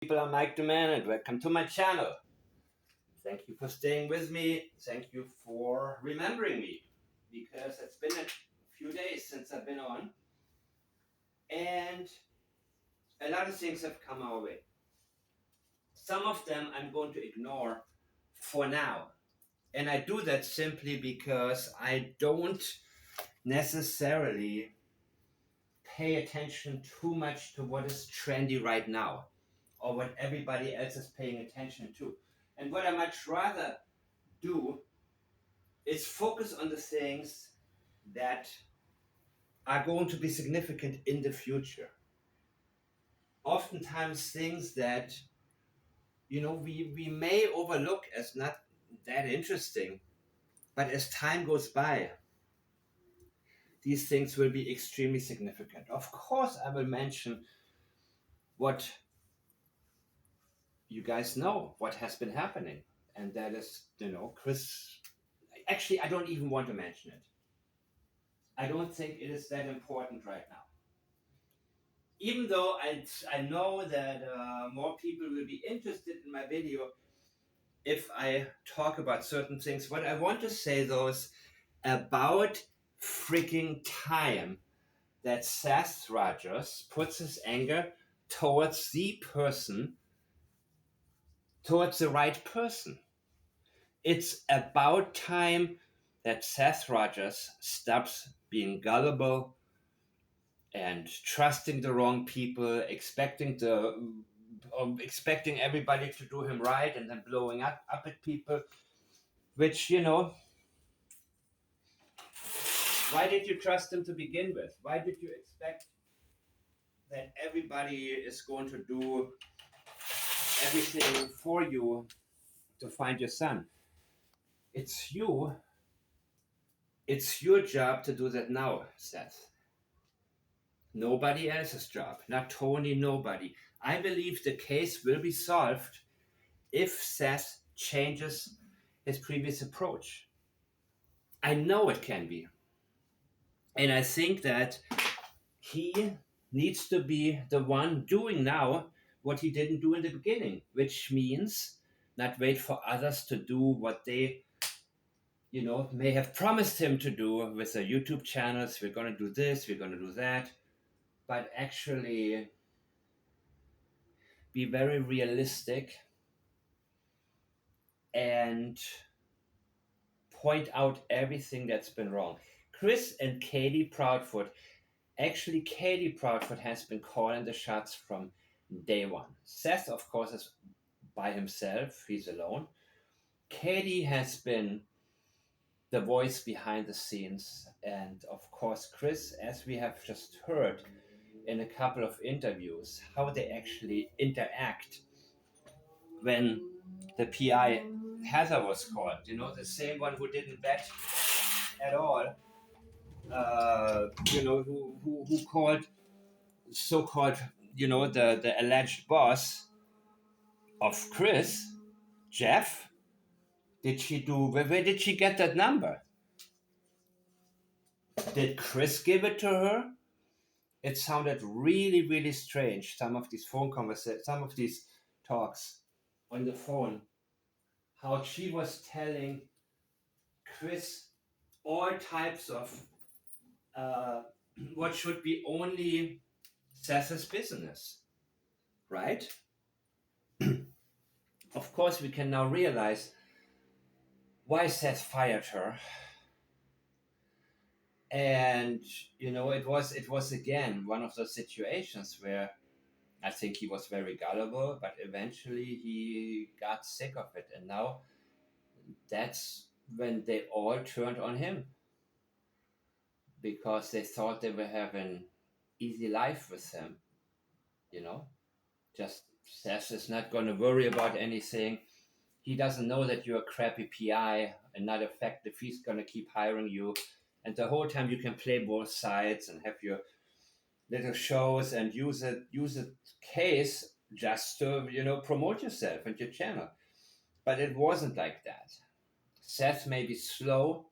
People, I'm Mike the Man, and welcome to my channel. Thank you for staying with me. Thank you for remembering me, because it's been a few days since I've been on, and a lot of things have come our way. Some of them I'm going to ignore for now, and I do that simply because I don't necessarily pay attention too much to what is trendy right now or what everybody else is paying attention to. And what I much rather do is focus on the things that are going to be significant in the future. Oftentimes things that we may overlook as not that interesting, but as time goes by, these things will be extremely significant. Of course, I will mention what you guys know, what has been happening, and that is, Chris. Actually, I don't even want to mention it. I don't think it is that important right now. Even though I know that more people will be interested in my video if I talk about certain things. What I want to say though is about freaking time that Seth Rogers puts his anger towards towards the right person. It's about time that Seth Rogers stops being gullible and trusting the wrong people, expecting everybody to do him right, and then blowing up at people. Which, why did you trust him to begin with? Why did you expect that everybody is going to do everything for you to find your son? It's you. It's your job to do that now, Seth. Nobody else's job. Not Tony, nobody. I believe the case will be solved if Seth changes his previous approach. I know it can be. And I think that he needs to be the one doing now what he didn't do in the beginning, which means not wait for others to do what they, may have promised him to do with the YouTube channels. We're going to do this, we're going to do that. But actually be very realistic and point out everything that's been wrong. Chris and Katie Proudfoot. Actually, Katie Proudfoot has been calling the shots from day one. Seth, of course, is by himself. He's alone. Katie has been the voice behind the scenes. And of course, Chris, as we have just heard in a couple of interviews, how they actually interact when the PI Heather was called. The same one who didn't bet at all. Who called so-called, the alleged boss of Chris, Jeff. Where did she get that number? Did Chris give it to her? It sounded really, really strange. Some of these phone conversations, some of these talks on the phone, how she was telling Chris all types of what should be only Seth's business, right? Of course, we can now realize why Seth fired her. And it was again one of those situations where I think he was very gullible, but eventually he got sick of it, and now that's when they all turned on him, because they thought they were having easy life with him. Just Seth is not going to worry about anything. He doesn't know that you're a crappy PI and not effective. He's going to keep hiring you, and the whole time you can play both sides and have your little shows and use a case just to promote yourself and your channel. But it wasn't like that. Seth may be slow,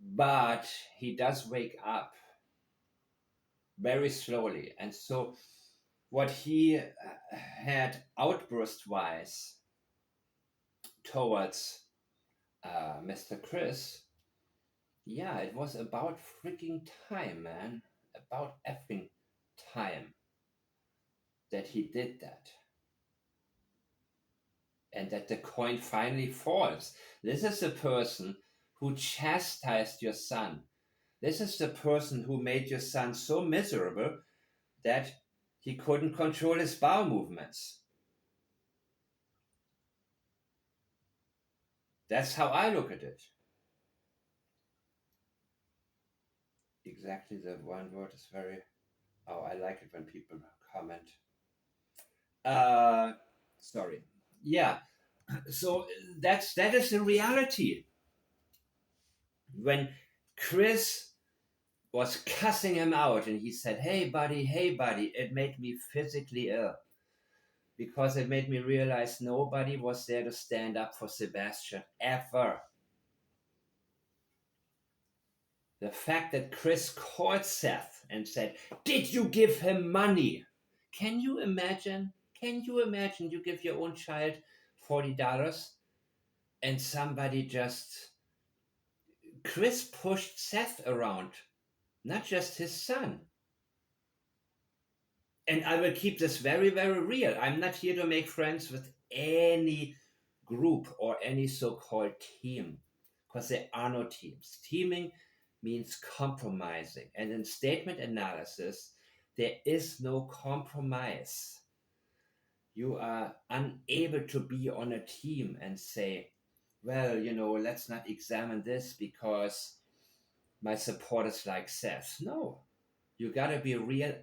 but he does wake up very slowly. And so what he had outburst wise towards Mr. Chris, yeah, it was about freaking time, man. About effing time that he did that. And that the coin finally falls. This is the person who chastised your son. This is the person who made your son so miserable that he couldn't control his bowel movements. That's how I look at it. Exactly, the one word is very. Oh, I like it when people comment. Uh, Sorry. Yeah. So that is the reality. When Chris was cussing him out and he said, hey buddy, it made me physically ill because it made me realize nobody was there to stand up for Sebastian ever. The fact that Chris called Seth and said, "Did you give him money?" Can you imagine? Can you imagine you give your own child $40 and somebody just. Chris pushed Seth around, not just his son. And I will keep this very, very real. I'm not here to make friends with any group or any so called team because there are no teams. Teaming means compromising. And in statement analysis, there is no compromise. You are unable to be on a team and say, well, let's not examine this because my supporters like Seth. No, you got to be real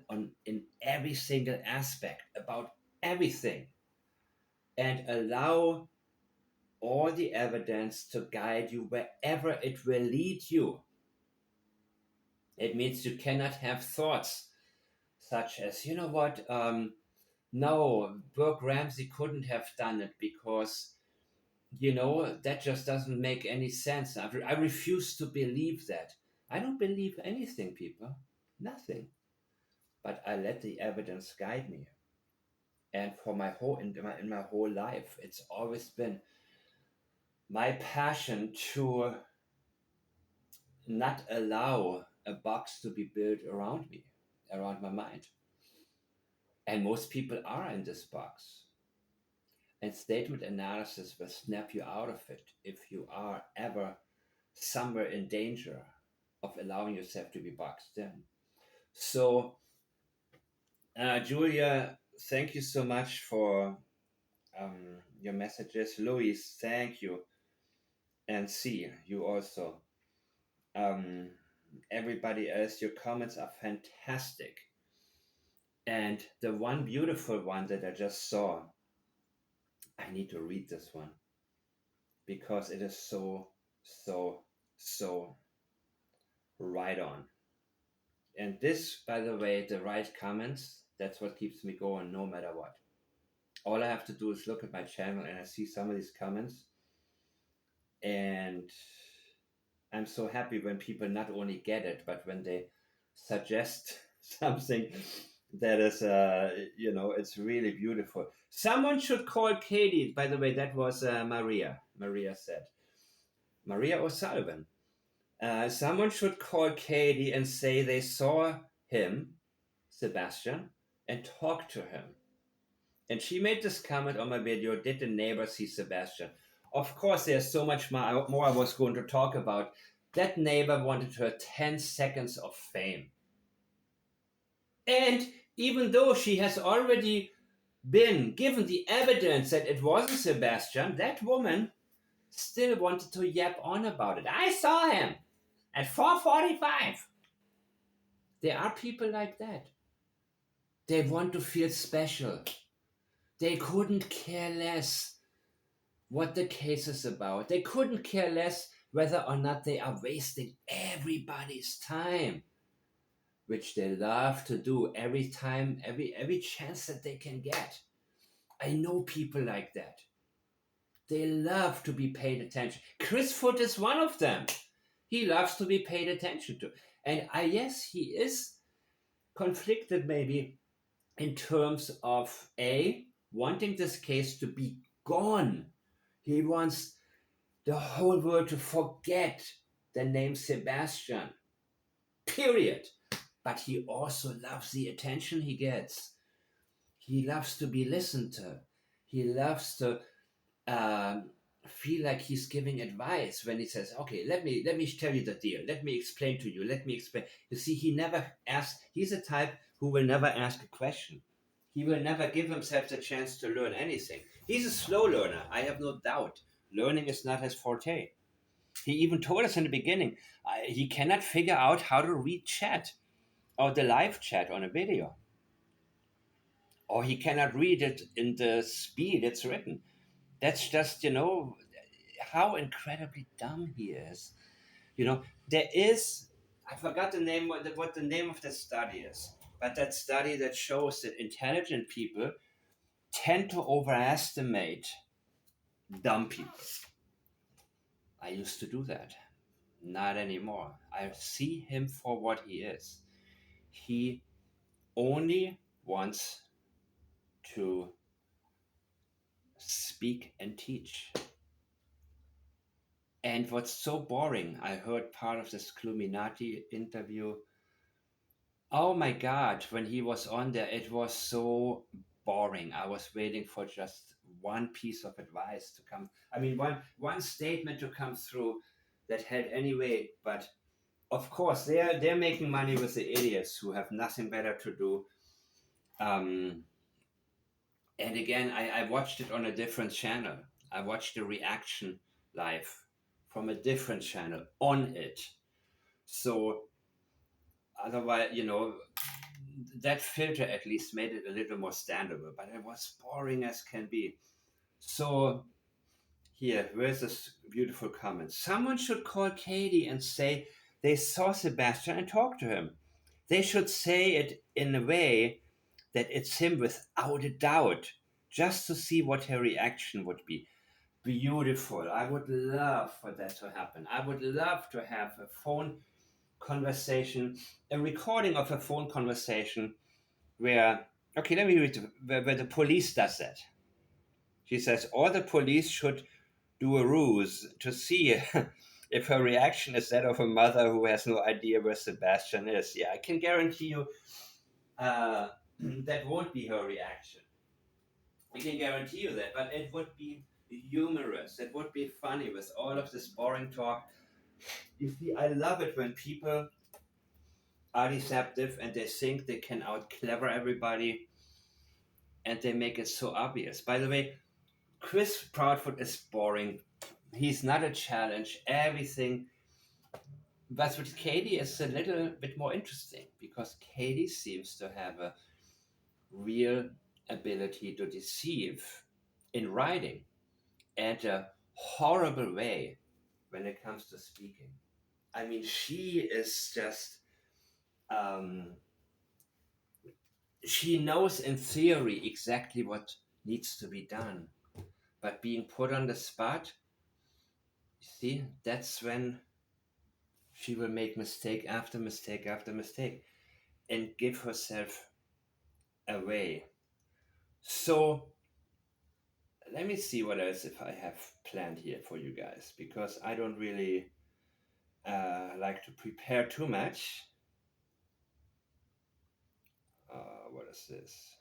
in every single aspect about everything and allow all the evidence to guide you wherever it will lead you. It means you cannot have thoughts such as, you know what, no, Burke Ramsey couldn't have done it because, that just doesn't make any sense. I refuse to believe that. I don't believe anything, people. Nothing. But I let the evidence guide me. And for my whole in my whole life, it's always been my passion to not allow a box to be built around me, around my mind. And most people are in this box. And statement analysis will snap you out of it if you are ever somewhere in danger of allowing yourself to be boxed in. So, Julia, thank you so much for your messages. Louis, thank you. And see, you also. Um, Everybody else, your comments are fantastic. And the one beautiful one that I just saw, I need to read this one because it is so, so, so right on. And this, by the way, the right comments, that's what keeps me going no matter what. All I have to do is look at my channel and I see some of these comments. And I'm so happy when people not only get it, but when they suggest something that is, it's really beautiful. Someone should call Katie. By the way, that was Maria. Maria said, Maria O'Sullivan. Someone should call Katie and say they saw him, Sebastian, and talk to him. And she made this comment on my video, did the neighbor see Sebastian? Of course, there's so much more I was going to talk about. That neighbor wanted her 10 seconds of fame. And even though she has already been given the evidence that it wasn't Sebastian, that woman still wanted to yap on about it. I saw him at 4:45. There are people like that. They want to feel special. They couldn't care less what the case is about. They couldn't care less whether or not they are wasting everybody's time, which they love to do every time, every chance that they can get. I know people like that. They love to be paid attention. Chris Foot is one of them. He loves to be paid attention to. And yes, he is conflicted maybe in terms of A, wanting this case to be gone. He wants the whole world to forget the name Sebastian, period. But he also loves the attention he gets. He loves to be listened to. He loves to um, feel like he's giving advice when he says, "Okay, let me tell you the deal. Let me explain to you. Let me explain." You see, he never asks. He's a type who will never ask a question. He will never give himself the chance to learn anything. He's a slow learner. I have no doubt. Learning is not his forte. He even told us in the beginning he cannot figure out how to read chat or the live chat on a video, or he cannot read it in the speed it's written. That's just, how incredibly dumb he is. There is, I forgot the name, what the name of the study is, but that study that shows that intelligent people tend to overestimate dumb people. I used to do that. Not anymore. I see him for what he is. He only wants to speak and teach. And what's so boring, I heard part of this Cluminati interview. Oh my God, when he was on there, it was so boring. I was waiting for just one piece of advice to come. I mean, one statement to come through that had any weight. But of course, they're making money with the idiots who have nothing better to do. Um, and again, I watched it on a different channel. I watched the reaction live from a different channel on it. So otherwise, that filter at least made it a little more standable, but it was boring as can be. So here, where's this beautiful comment? Someone should call Katie and say they saw Sebastian and talk to him. They should say it in a way that it's him without a doubt, just to see what her reaction would be. Beautiful. I would love for that to happen. I would love to have a phone conversation, a recording of a phone conversation where, okay, let me read where the police does that. She says, all the police should do a ruse to see if her reaction is that of a mother who has no idea where Sebastian is. Yeah, I can guarantee you that won't be her reaction. I can guarantee you that, but it would be humorous. It would be funny with all of this boring talk. You see, I love it when people are deceptive and they think they can out clever everybody and they make it so obvious. By the way, Chris Proudfoot is boring. He's not a challenge. Everything. But with Katie is a little bit more interesting because Katie seems to have a real ability to deceive in writing and a horrible way when it comes to speaking. I mean, she is just, um, she knows in theory exactly what needs to be done. But being put on the spot, see, that's when she will make mistake after mistake after mistake and give herself away. So let me see what else if I have planned here for you guys because I don't really like to prepare too much. What is this?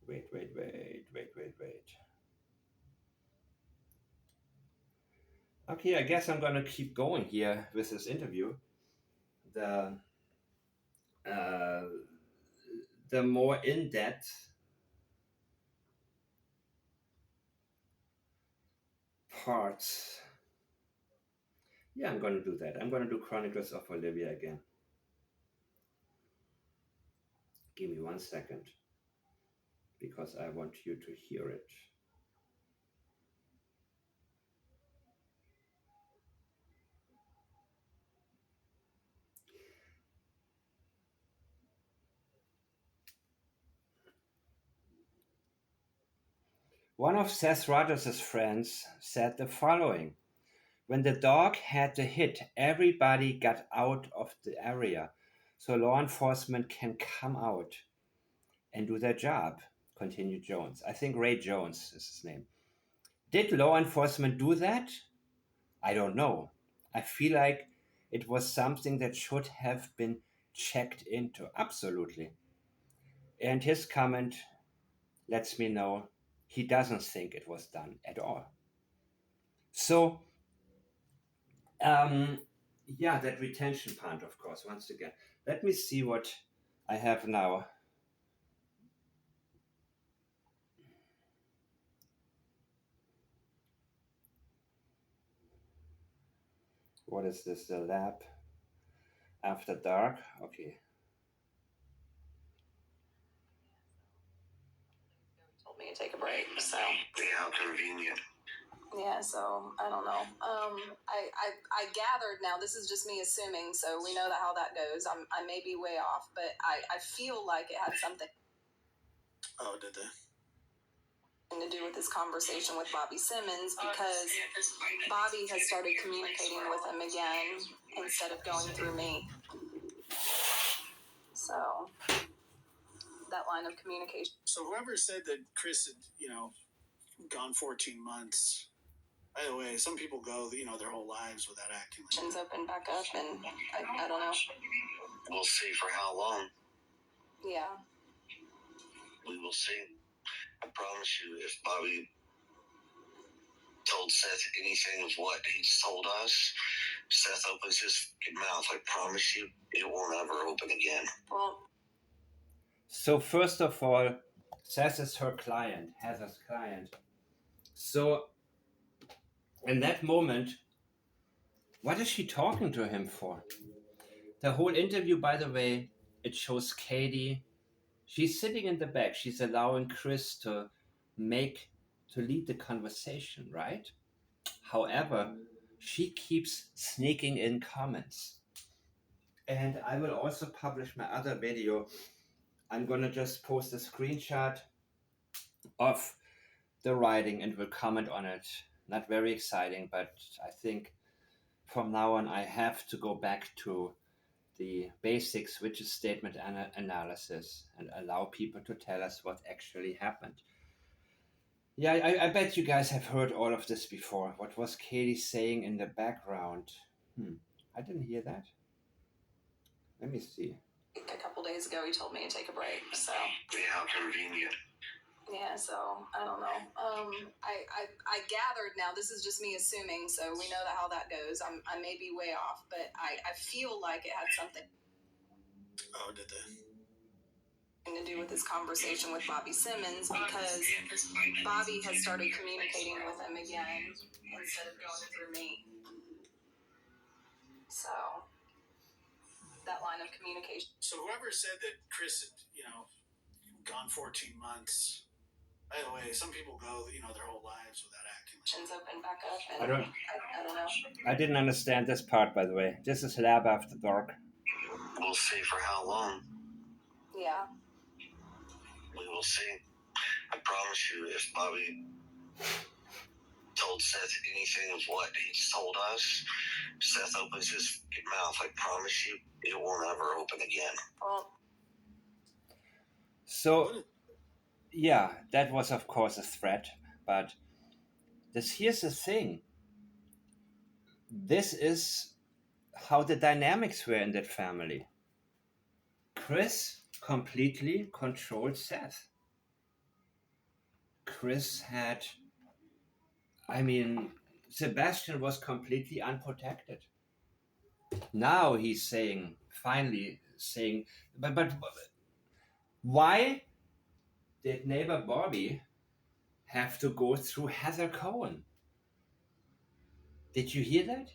Wait. Okay, I guess I'm gonna keep going here with this interview. The uh, the more in depth parts. Yeah, I'm gonna do that. I'm gonna do Chronicles of Olivia again. Give me 1 second because I want you to hear it. One of Seth Rogers' friends said the following: when the dog had the hit, everybody got out of the area. so law enforcement can come out and do their job, continued Jones. I think Ray Jones is his name. Did law enforcement do that? I don't know. I feel like it was something that should have been checked into. Absolutely. And his comment lets me know he doesn't think it was done at all. So, um, yeah, that retention part, of course, once again. Let me see what I have now. What is this? The lab after dark? Okay. Told me to take a break, so. How convenient. Yeah, so I don't know. I gathered now. This is just me assuming, so we know that how that goes. I may be way off, but I feel like it had something. Oh, did they? To do with this conversation with Bobby Simmons because Bobby has started communicating with him again instead of going through me. So that line of communication. So whoever said that Chris had, gone 14 months. By the way, some people go, their whole lives without acting. Like open back up, and I don't know. We'll see for how long. Yeah. We will see. I promise you, if Bobby told Seth anything of what he's told us, Seth opens his mouth, I promise you, it will never open again. Well, so first of all, Seth is her client, Heather's client. So in that moment, what is she talking to him for? The whole interview, by the way, it shows Katie. She's sitting in the back. She's allowing Chris make to lead the conversation, right? However, she keeps sneaking in comments. And I will also publish my other video. I'm gonna just post a screenshot of the writing and will comment on it. Not very exciting, but I think from now on I have to go back to the basics, which is statement analysis, and allow people to tell us what actually happened. Yeah, I bet you guys have heard all of this before. What was Katie saying in the background? I didn't hear that. Let me see. A couple days ago, he told me to take a break. So yeah, how convenient. Yeah, so I don't know. I gathered now. This is just me assuming, so we know that how that goes. I may be way off, but I feel like it had something. Oh, did they? To do with this conversation with Bobby Simmons because Bobby has started communicating with him again instead of going through me. So that line of communication. So whoever said that Chris had, gone 14 months. By the way, some people go, their whole lives without acting. Open back up. And I don't know. I didn't understand this part, by the way. This is Lab After Dark. We'll see for how long. Yeah. We will see. I promise you, if Bobby told Seth anything of what he's told us, Seth opens his mouth, I promise you, it will never open again. Well, so, yeah, that was, of course, a threat, but here's the thing. This is how the dynamics were in that family. Chris completely controlled Seth. Chris had, I mean, Sebastian was completely unprotected. Now he's saying, finally saying, but why did neighbor Bobby have to go through Heather Cohen? Did you hear that?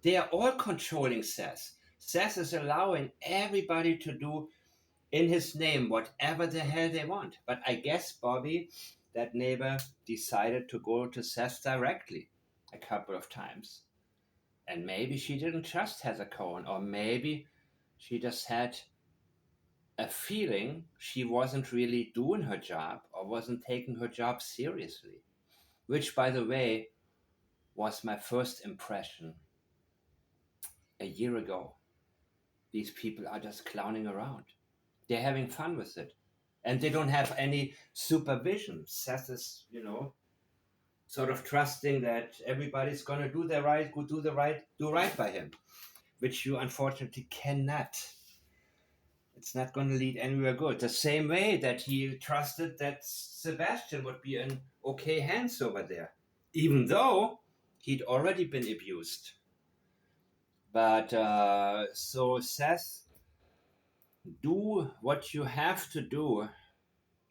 They are all controlling Seth. Seth is allowing everybody to do in his name whatever the hell they want. But I guess Bobby, that neighbor, decided to go to Seth directly a couple of times. And maybe she didn't trust Heather Cohen, or maybe she just had a feeling she wasn't really doing her job or wasn't taking her job seriously. Which, by the way, was my first impression a year ago. these people are just clowning around. They're having fun with it. And they don't have any supervision. Seth is, sort of trusting that everybody's gonna do right by him, which you unfortunately cannot. It's not gonna lead anywhere good. The same way that he trusted that Sebastian would be in okay hands over there, even though he'd already been abused. But so Seth, do what you have to do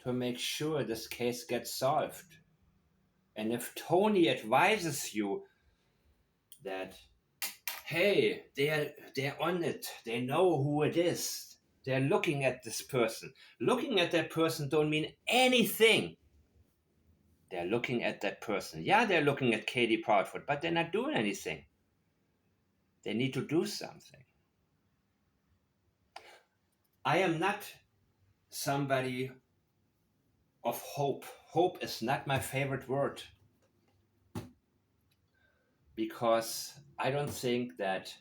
to make sure this case gets solved. And if Tony advises you that, hey, they're on it, they know who it is, they're looking at this person. Looking at that person don't mean anything. They're looking at that person. Yeah, they're looking at Katie Proudfoot, but they're not doing anything. They need to do something. I am not somebody of hope. Hope is not my favorite word because I don't think that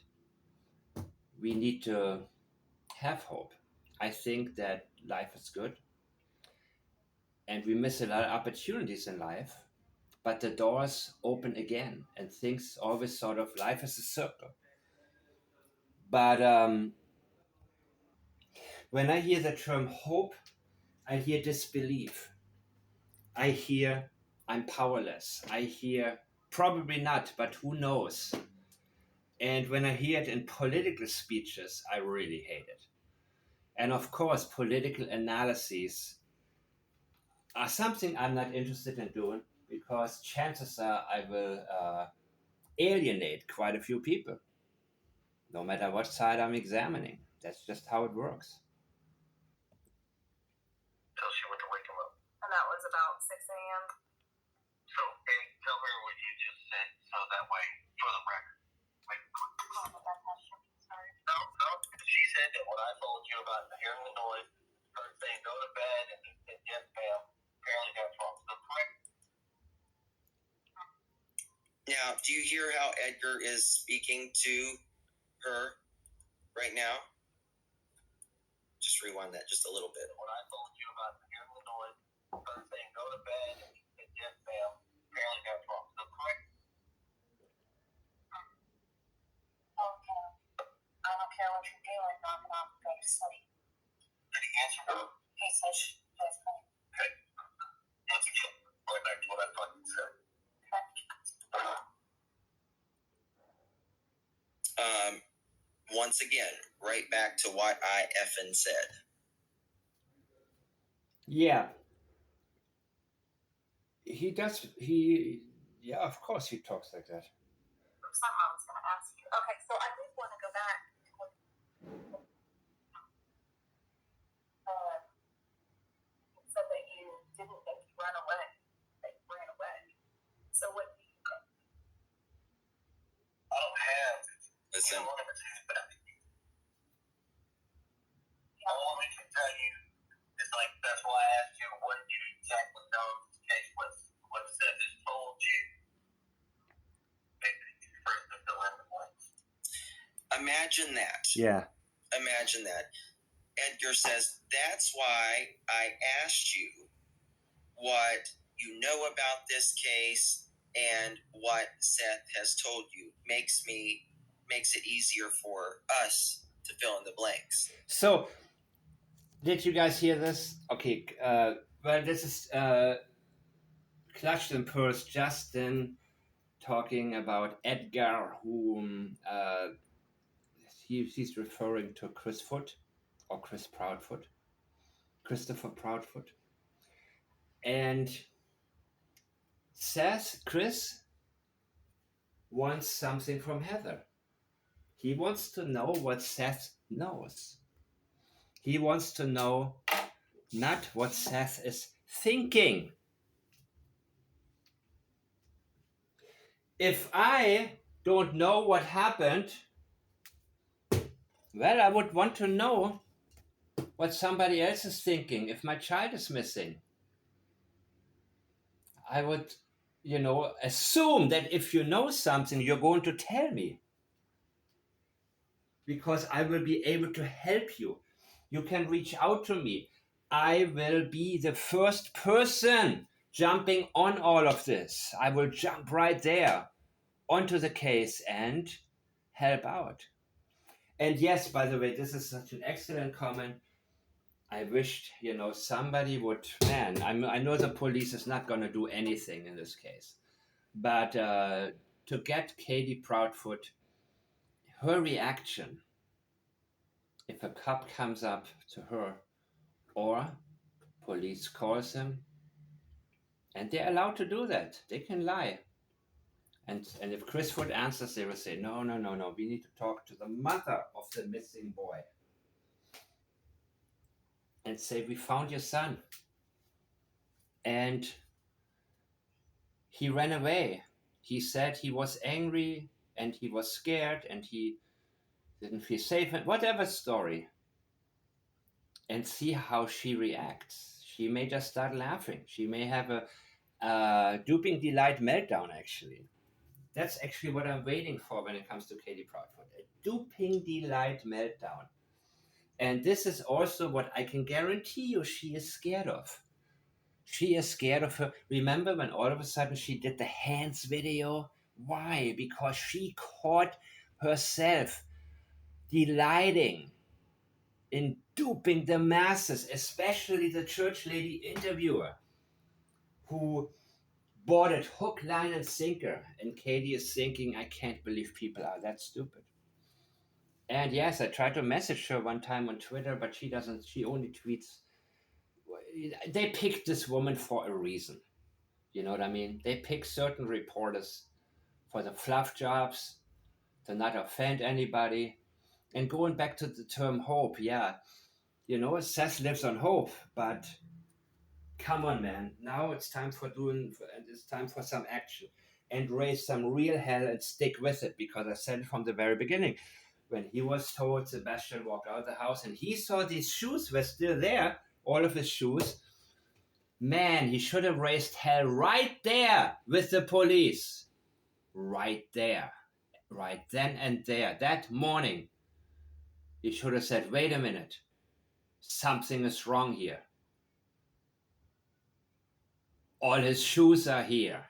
we need to have hope. I think that life is good and we miss a lot of opportunities in life, but the doors open again and things always sort of, life is a circle. But when I hear the term hope, I hear disbelief. I hear I'm powerless. I hear probably not, but who knows? And when I hear it in political speeches, I really hate it. And of course, political analyses are something I'm not interested in doing because chances are I will alienate quite a few people, no matter what side I'm examining. That's just how it works. Till she went to wake him up. And that was about 6 a.m. So, hey, tell her what you just said so that way, for the record. Wait. No. She said that what I told you about hearing the noise, her saying go to bed, and yes, ma'am, apparently that's wrong. So, correct. Now, do you hear how Edgar is speaking to her right now? Just rewind that just a little bit. What I told you about hearing the noise, her saying go to bed, and yes, ma'am, apparently that's wrong. So, correct. Okay. I don't care what you're doing, knock it off and go to sleep. Did he answer her? He said that's fine. Okay. Once again, going back to what I fucking said. Once again, right back to what I effing said. Yeah. He does, yeah, of course he talks like that. Something I was going to ask you. Okay, so I did want to go back to what you said that you didn't think you ran away. That you ran away. So what do you think? I don't have. Listen. All I can tell you is like that's why I asked you what you exactly know in this case. What Seth has told you. First to fill in the blanks. Imagine that. Yeah. Imagine that. Edgar says, that's why I asked you what you know about this case and what Seth has told you. Makes it easier for us to fill in the blanks. So, did you guys hear this? Okay, well, this is Clutched and Purse Justin talking about Edgar, whom he's referring to Chris Foot or Chris Proudfoot, Christopher Proudfoot, and says Chris wants something from Heather. He wants to know what Seth knows. He wants to know not what Seth is thinking. If I don't know what happened, well, I would want to know what somebody else is thinking. If my child is missing, I would, assume that if you know something, you're going to tell me. because I will be able to help you. You can reach out to me. I will be the first person jumping on all of this. I will jump right there onto the case and help out. And yes, by the way, this is such an excellent comment. I wished, somebody would, man, I know the police is not going to do anything in this case, but to get Katie Proudfoot, her reaction, if a cop comes up to her or police calls him, and they're allowed to do that, they can lie. And if Chris Wood answers, they will say, no, no, no, no, we need to talk to the mother of the missing boy and say, we found your son. And he ran away. He said he was angry and he was scared and he didn't feel safe, and whatever story. And see how she reacts. She may just start laughing. She may have a duping delight meltdown, actually. That's actually what I'm waiting for when it comes to Katie Proudfoot. A duping delight meltdown. And this is also what I can guarantee you she is scared of. She is scared of her. Remember when all of a sudden she did the hands video? Why? Because she caught herself delighting in duping the masses, especially the church lady interviewer who bought it hook, line, and sinker. And Katie is thinking, I can't believe people are that stupid. And yes, I tried to message her one time on Twitter, but she doesn't, she only tweets. They picked this woman for a reason. You know what I mean? They pick certain reporters for the fluff jobs, to not offend anybody. And going back to the term hope, yeah, Seth lives on hope, but come on, man. Now it's time it's time for some action and raise some real hell and stick with it, because I said it from the very beginning. When he was told, Sebastian walked out of the house and he saw these shoes were still there, all of his shoes. Man, he should have raised hell right there with the police. Right there. Right then and there. That morning. He should have said, wait a minute. Something is wrong here. All his shoes are here.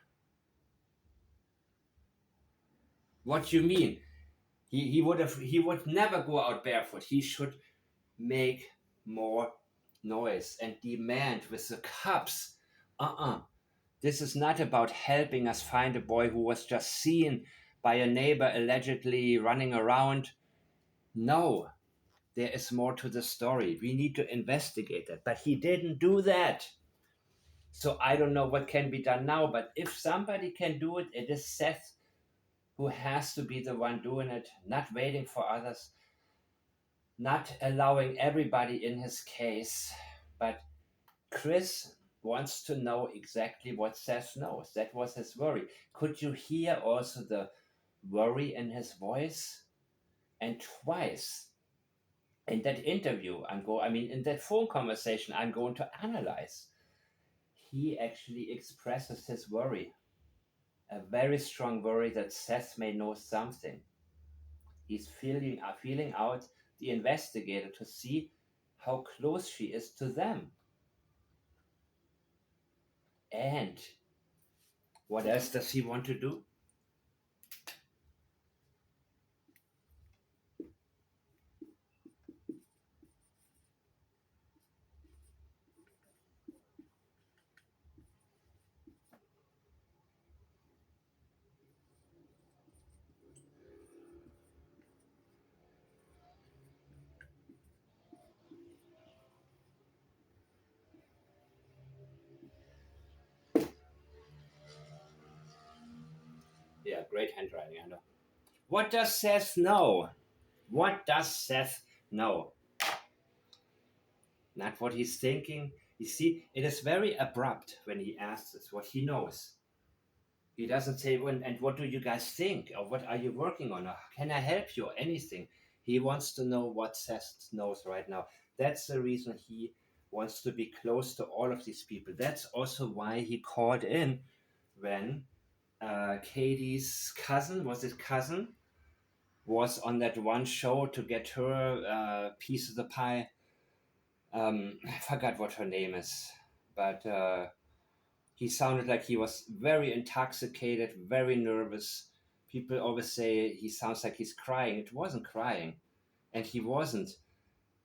What do you mean? He would never go out barefoot. He should make more noise and demand with the cops. This is not about helping us find a boy who was just seen by a neighbor allegedly running around. No, there is more to the story. We need to investigate that. But he didn't do that. So I don't know what can be done now. But if somebody can do it, it is Seth, who has to be the one doing it, not waiting for others, not allowing everybody in his case. But Chris wants to know exactly what Seth knows. That was his worry. Could you hear also the worry in his voice? And twice in that interview, in that phone conversation, I'm going to analyze. He actually expresses his worry, a very strong worry that Seth may know something. He's feeling out the investigator to see how close she is to them. And what else does he want to do? Yeah, great handwriting, I know. What does Seth know? What does Seth know? Not what he's thinking. You see, it is very abrupt when he asks us what he knows. He doesn't say, when and what do you guys think? Or what are you working on? Or can I help you? Or anything. He wants to know what Seth knows right now. That's the reason he wants to be close to all of these people. That's also why he called in when Katie's cousin, was it cousin? was on that one show to get her piece of the pie. I forgot what her name is, but he sounded like he was very intoxicated, very nervous. People always say he sounds like he's crying. It wasn't crying, and he wasn't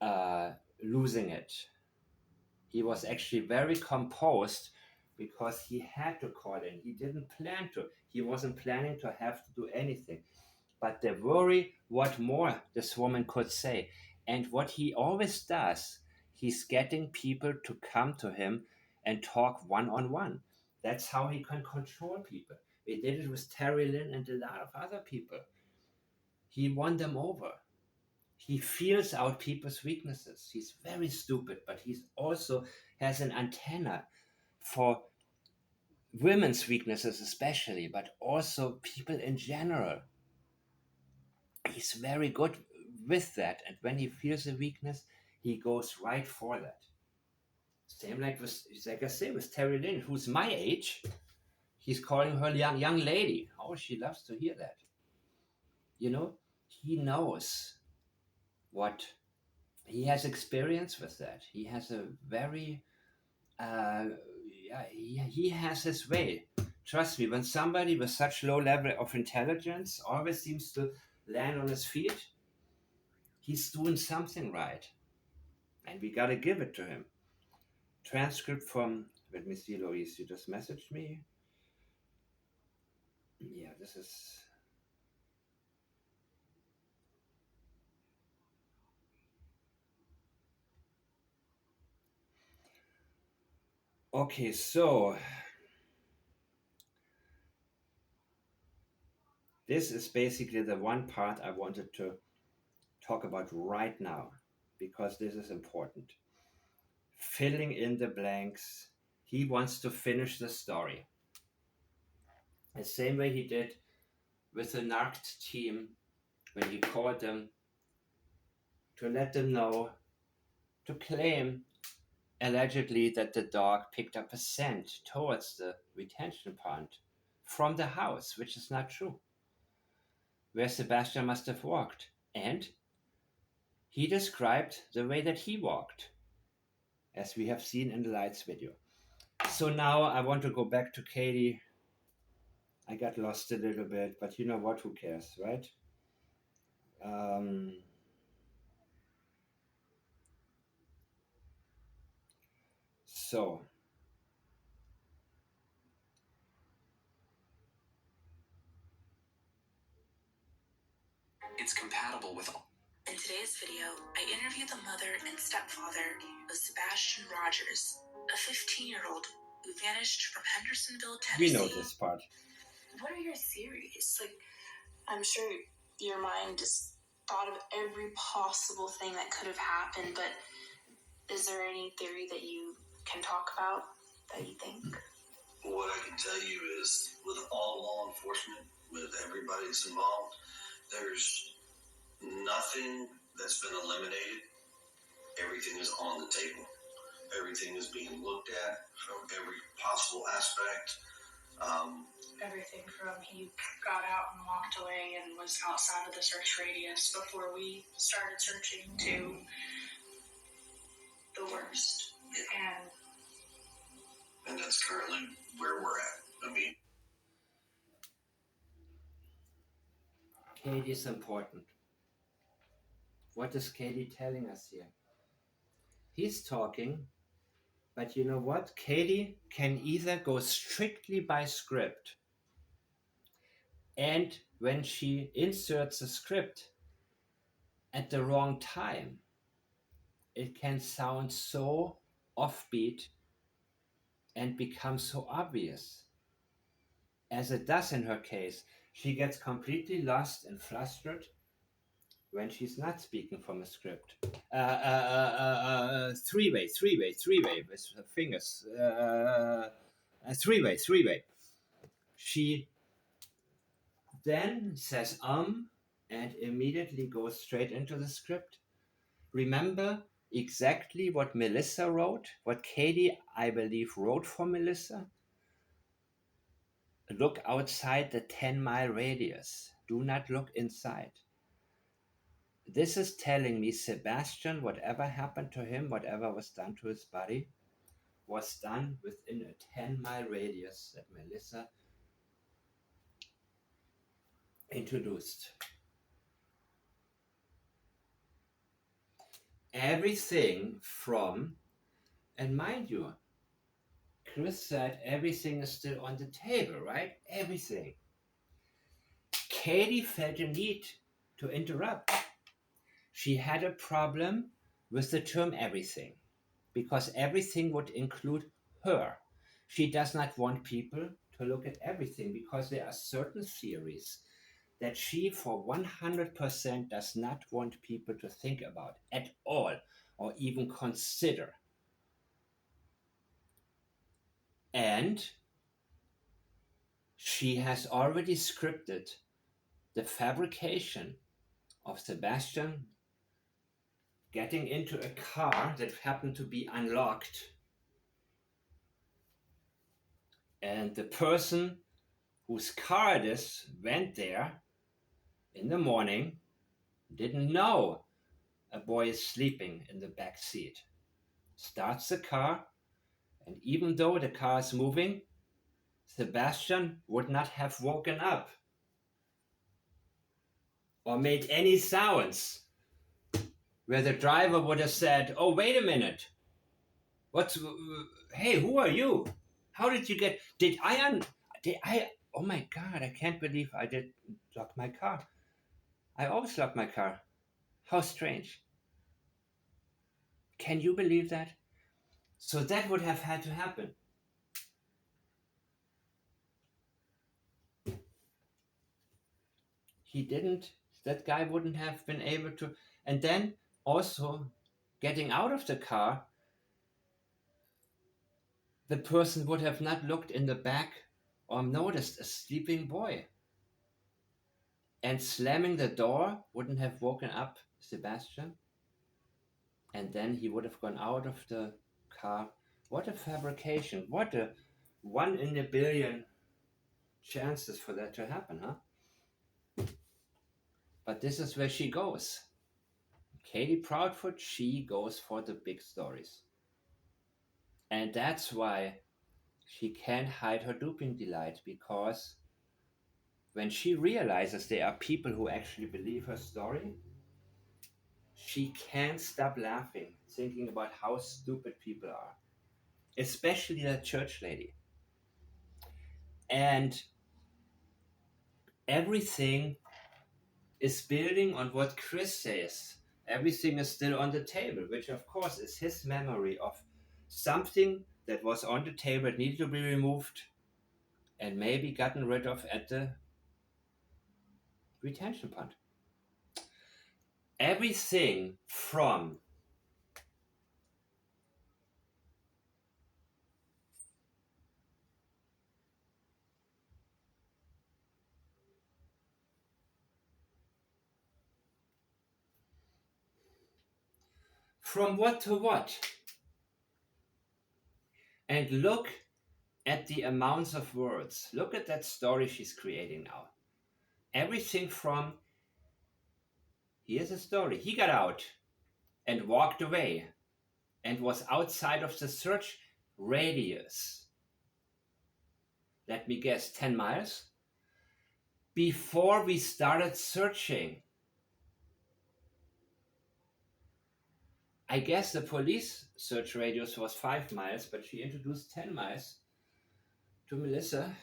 uh, losing it. He was actually very composed because he had to call in. He didn't plan to. He wasn't planning to have to do anything. But the worry, what more this woman could say. And what he always does, he's getting people to come to him and talk one on one. That's how he can control people. He did it with Terry Lynn and a lot of other people. He won them over. He feels out people's weaknesses. He's very stupid, but he's also has an antenna for women's weaknesses, especially, but also people in general. He's very good with that, and when he feels a weakness, he goes right for that. Same like I say, with Terry Lynn, who's my age. He's calling her young lady. Oh, she loves to hear that. You know, he knows what he has experience with that. He has a very yeah, he has his way. Trust me, when somebody with such low level of intelligence always seems to land on his feet, he's doing something right, and we gotta give it to him. Transcript from, let me see, Louise, you just messaged me. Yeah, this is okay. So this is basically the one part I wanted to talk about right now because this is important. Filling in the blanks. He wants to finish the story the same way he did with the narked team when he called them to let them know, to claim allegedly that the dog picked up a scent towards the retention pond from the house, which is not true, where Sebastian must have walked. And he described the way that he walked, as we have seen in the lights video. So now I want to go back to Katie. I got lost a little bit, but you know what? Who cares, right? Um, so It's compatible with all. In today's video, I interviewed the mother and stepfather of Sebastian Rogers, a 15-year-old who vanished from Hendersonville, we Tennessee. know this part. What are your theories? Like, I'm sure your mind just thought of every possible thing that could have happened, but is there any theory that you can talk about that you think? What I can tell you is, with all law enforcement, with everybody that's involved, there's nothing that's been eliminated. Everything is on the table. Everything is being looked at from every possible aspect. Everything from he got out and walked away and was outside of the search radius before we started searching to the worst. And that's currently where we're at. I mean, Katie is important. What is Katie telling us here? He's talking, but you know what? Katie can either go strictly by script, and when she inserts a script at the wrong time, it can sound so offbeat and become so obvious, as it does in her case. She gets completely lost and flustered when she's not speaking from a script. Three-way with her fingers. Three-way. She then says and immediately goes straight into the script. Remember exactly what Melissa wrote, what Katie, I believe, wrote for Melissa? Look outside the 10-mile radius. Do not look inside. This is telling me Sebastian, whatever happened to him, whatever was done to his body, was done within a 10-mile radius that Melissa introduced. Everything from, and mind you, Chris said everything is still on the table, right? Everything. Katie felt a need to interrupt. She had a problem with the term everything because everything would include her. She does not want people to look at everything because there are certain theories that she, for 100%, does not want people to think about at all or even consider. And she has already scripted the fabrication of Sebastian getting into a car that happened to be unlocked. And the person whose car it is went there in the morning, didn't know a boy is sleeping in the back seat, starts the car, and even though the car is moving, Sebastian would not have woken up or made any sounds where the driver would have said, "Oh, wait a minute. What's hey, who are you? How did you get did I oh my god, I can't believe I did lock my car. I always lock my car. How strange. Can you believe that?" So that would have had to happen. He didn't, that guy wouldn't have been able to. And then also getting out of the car, the person would have not looked in the back or noticed a sleeping boy. And slamming the door wouldn't have woken up Sebastian. And then he would have gone out of the car. What a fabrication. What a 1 in a billion chances for that to happen, huh? But this is where she goes. Katie Proudfoot, she goes for the big stories. And that's why she can't hide her duping delight, because when she realizes there are people who actually believe her story, she can't stop laughing, thinking about how stupid people are, especially that church lady. And everything is building on what Chris says. Everything is still on the table, which of course is his memory of something that was on the table, needed to be removed and maybe gotten rid of at the retention pond. Everything from what to what. And look at the amounts of words. Look at that story she's creating now. Everything from, here's a story. He got out and walked away and was outside of the search radius. Let me guess, 10 miles? Before we started searching. I guess the police search radius was 5 miles, but she introduced 10 miles to Melissa,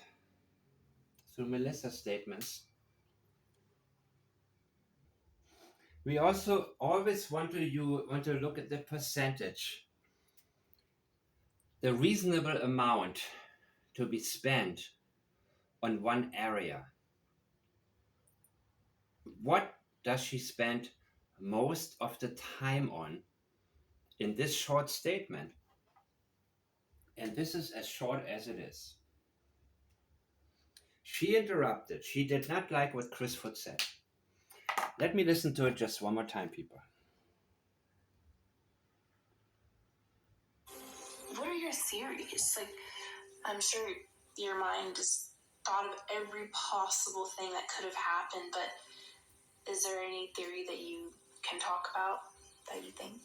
through Melissa's statements. We also always want to look at the percentage, the reasonable amount to be spent on one area. What does she spend most of the time on in this short statement? And this is as short as it is. She interrupted. She did not like what Chris Foot said. Let me listen to it just one more time, people. What are your theories? Like, I'm sure your mind just thought of every possible thing that could have happened, but is there any theory that you can talk about that you think?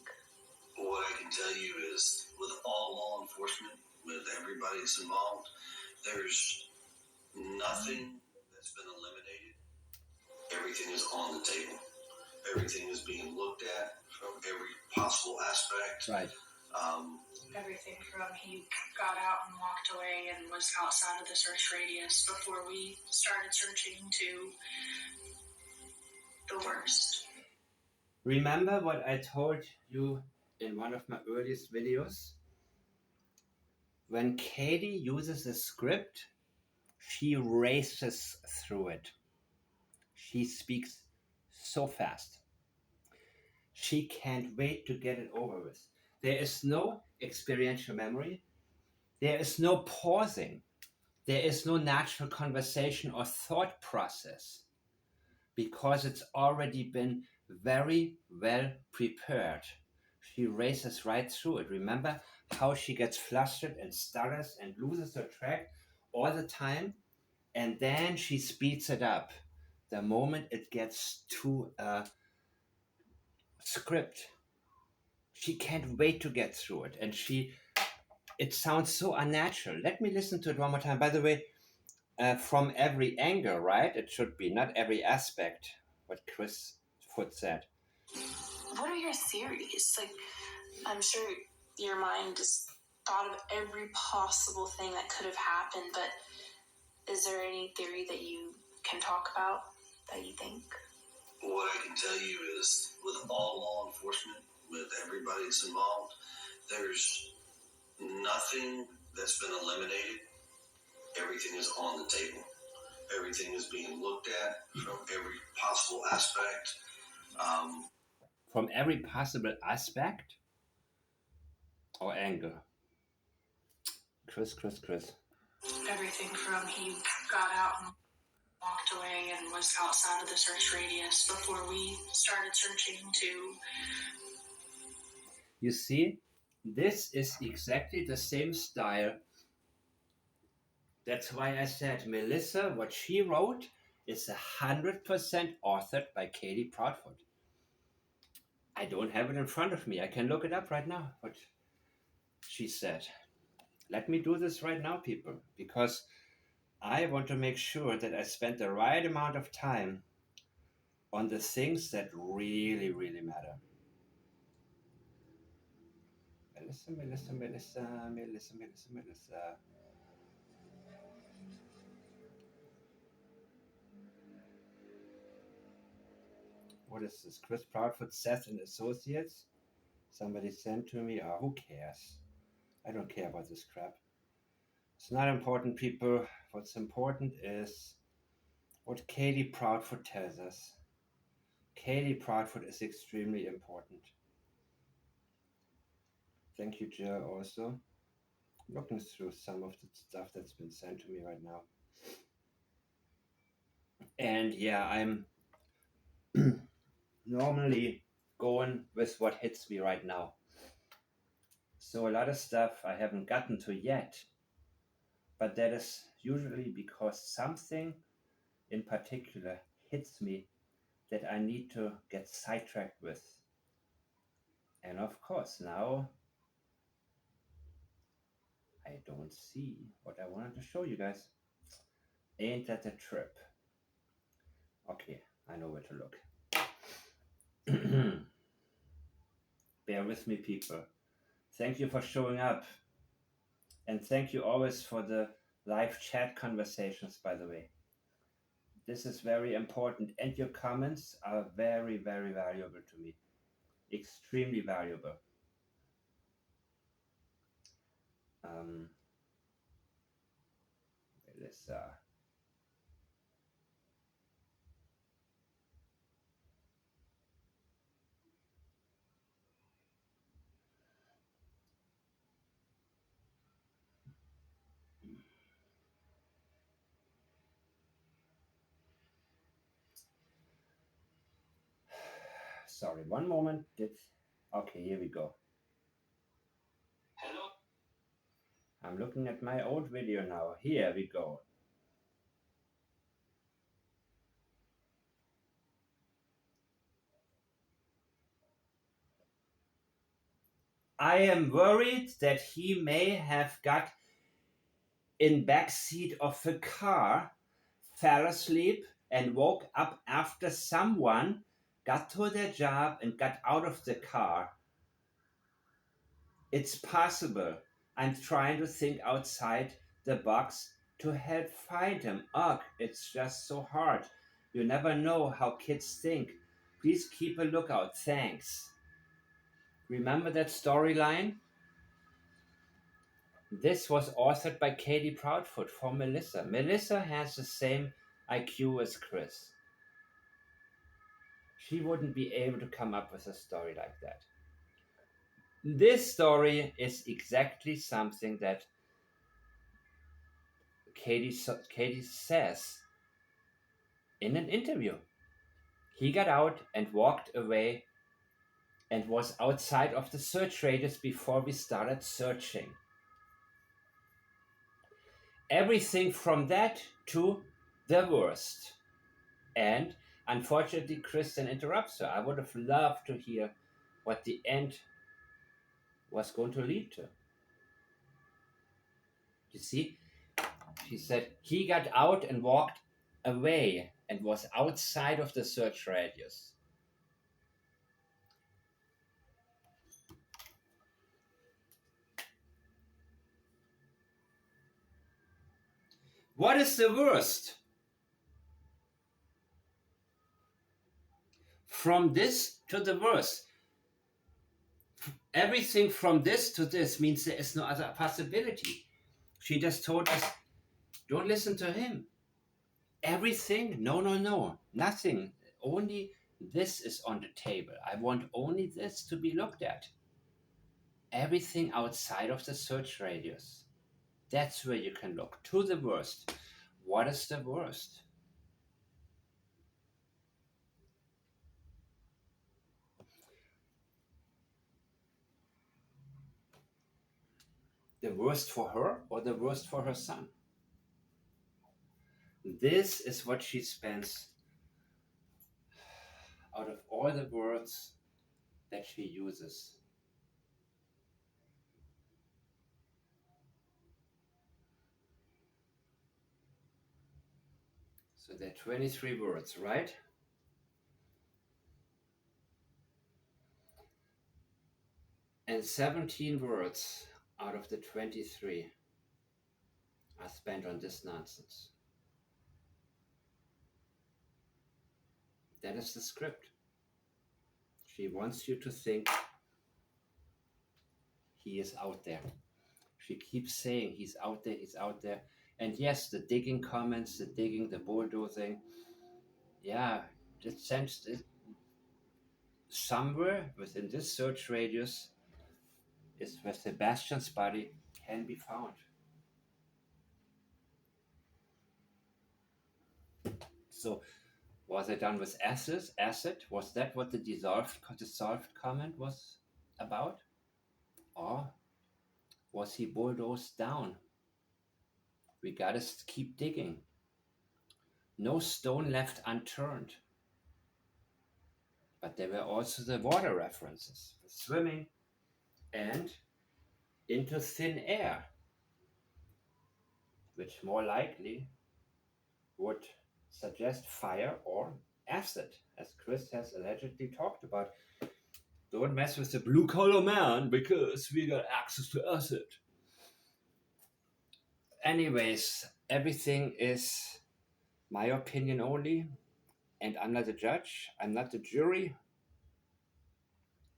What I can tell you is, with all law enforcement, with everybody that's involved, there's nothing that's been eliminated. Everything is on the table. Everything is being looked at from every possible aspect. Right. Everything from he got out and walked away and was outside of the search radius before we started searching to the worst. Remember what I told you in one of my earliest videos? When Katie uses a script, she races through it. She speaks so fast. She can't wait to get it over with. There is no experiential memory. There is no pausing. There is no natural conversation or thought process because it's already been very well prepared. She races right through it. Remember how she gets flustered and stutters and loses her track all the time? And then she speeds it up the moment it gets to a script. She can't wait to get through it. And it sounds so unnatural. Let me listen to it one more time. By the way, from every angle, right? It should be, not every aspect, what Chris Foot said. What are your theories? Like, I'm sure your mind just thought of every possible thing that could have happened, but is there any theory that you can talk about that you think? What I can tell you is, with all law enforcement, with everybody that's involved, there's nothing that's been eliminated. Everything is on the table. Everything is being looked at from every possible aspect. From every possible aspect or angle? Chris. Everything from he got out and walked away and was outside of the search radius before we started searching to... You see, this is exactly the same style. That's why I said Melissa, what she wrote is 100% authored by Katie Proudfoot. I don't have it in front of me. I can look it up right now, what she said. Let me do this right now, people, because I want to make sure that I spend the right amount of time on the things that really, really matter. Melissa. What is this? Chris Proudfoot, Seth and Associates? Somebody sent to me. Oh, who cares? I don't care about this crap. It's not important, people. What's important is what Katie Proudfoot tells us. Katie Proudfoot is extremely important. Thank you, Jill, also. Looking through some of the stuff that's been sent to me right now. And yeah, I'm normally going with what hits me right now. So a lot of stuff I haven't gotten to yet, but that is usually because something in particular hits me that I need to get sidetracked with. And of course, now I don't see what I wanted to show you guys. Ain't that a trip? Okay, I know where to look. Bear with me, people. Thank you for showing up. And thank you always for the live chat conversations, by the way. This is very important. And your comments are very, very valuable to me. Extremely valuable. Melissa. Sorry, one moment. Okay, here we go. Hello? I'm looking at my old video now. Here we go. I am worried that he may have got in back seat of a car, fell asleep, and woke up after someone got to their job and got out of the car. It's possible. I'm trying to think outside the box to help find him. Ugh, it's just so hard. You never know how kids think. Please keep a lookout. Thanks. Remember that storyline? This was authored by Katie Proudfoot for Melissa. Melissa has the same IQ as Chris. She wouldn't be able to come up with a story like that. This story is exactly something that Katie says in an interview. He got out and walked away and was outside of the search radius before we started searching. Everything from that to the worst. And unfortunately, Kristen interrupts her. I would have loved to hear what the end was going to lead to. You see, she said he got out and walked away and was outside of the search radius. What is the worst? From this to the worst. Everything from this to this means there is no other possibility. She just told us, don't listen to him. Everything? No. Nothing. Only this is on the table. I want only this to be looked at. Everything outside of the search radius. That's where you can look. To the worst. What is the worst? The worst for her or the worst for her son? This is what she spends out of all the words that she uses. So there are 23 words, right? And 17 words out of the 23 are spent on this nonsense. That is the script. She wants you to think he is out there. She keeps saying he's out there, he's out there. And yes, the digging comments, the digging, the bulldozing, yeah, it sensed it somewhere within this search radius is where Sebastian's body can be found. So was it done with acid? Was that what the dissolved comment was about? Or was he bulldozed down? We gotta keep digging. No stone left unturned. But there were also the water references, swimming and into thin air, which more likely would suggest fire or acid, as Chris has allegedly talked about. Don't mess with the blue collar man because we got access to acid. Anyways, everything is my opinion only, and I'm not the judge, I'm not the jury,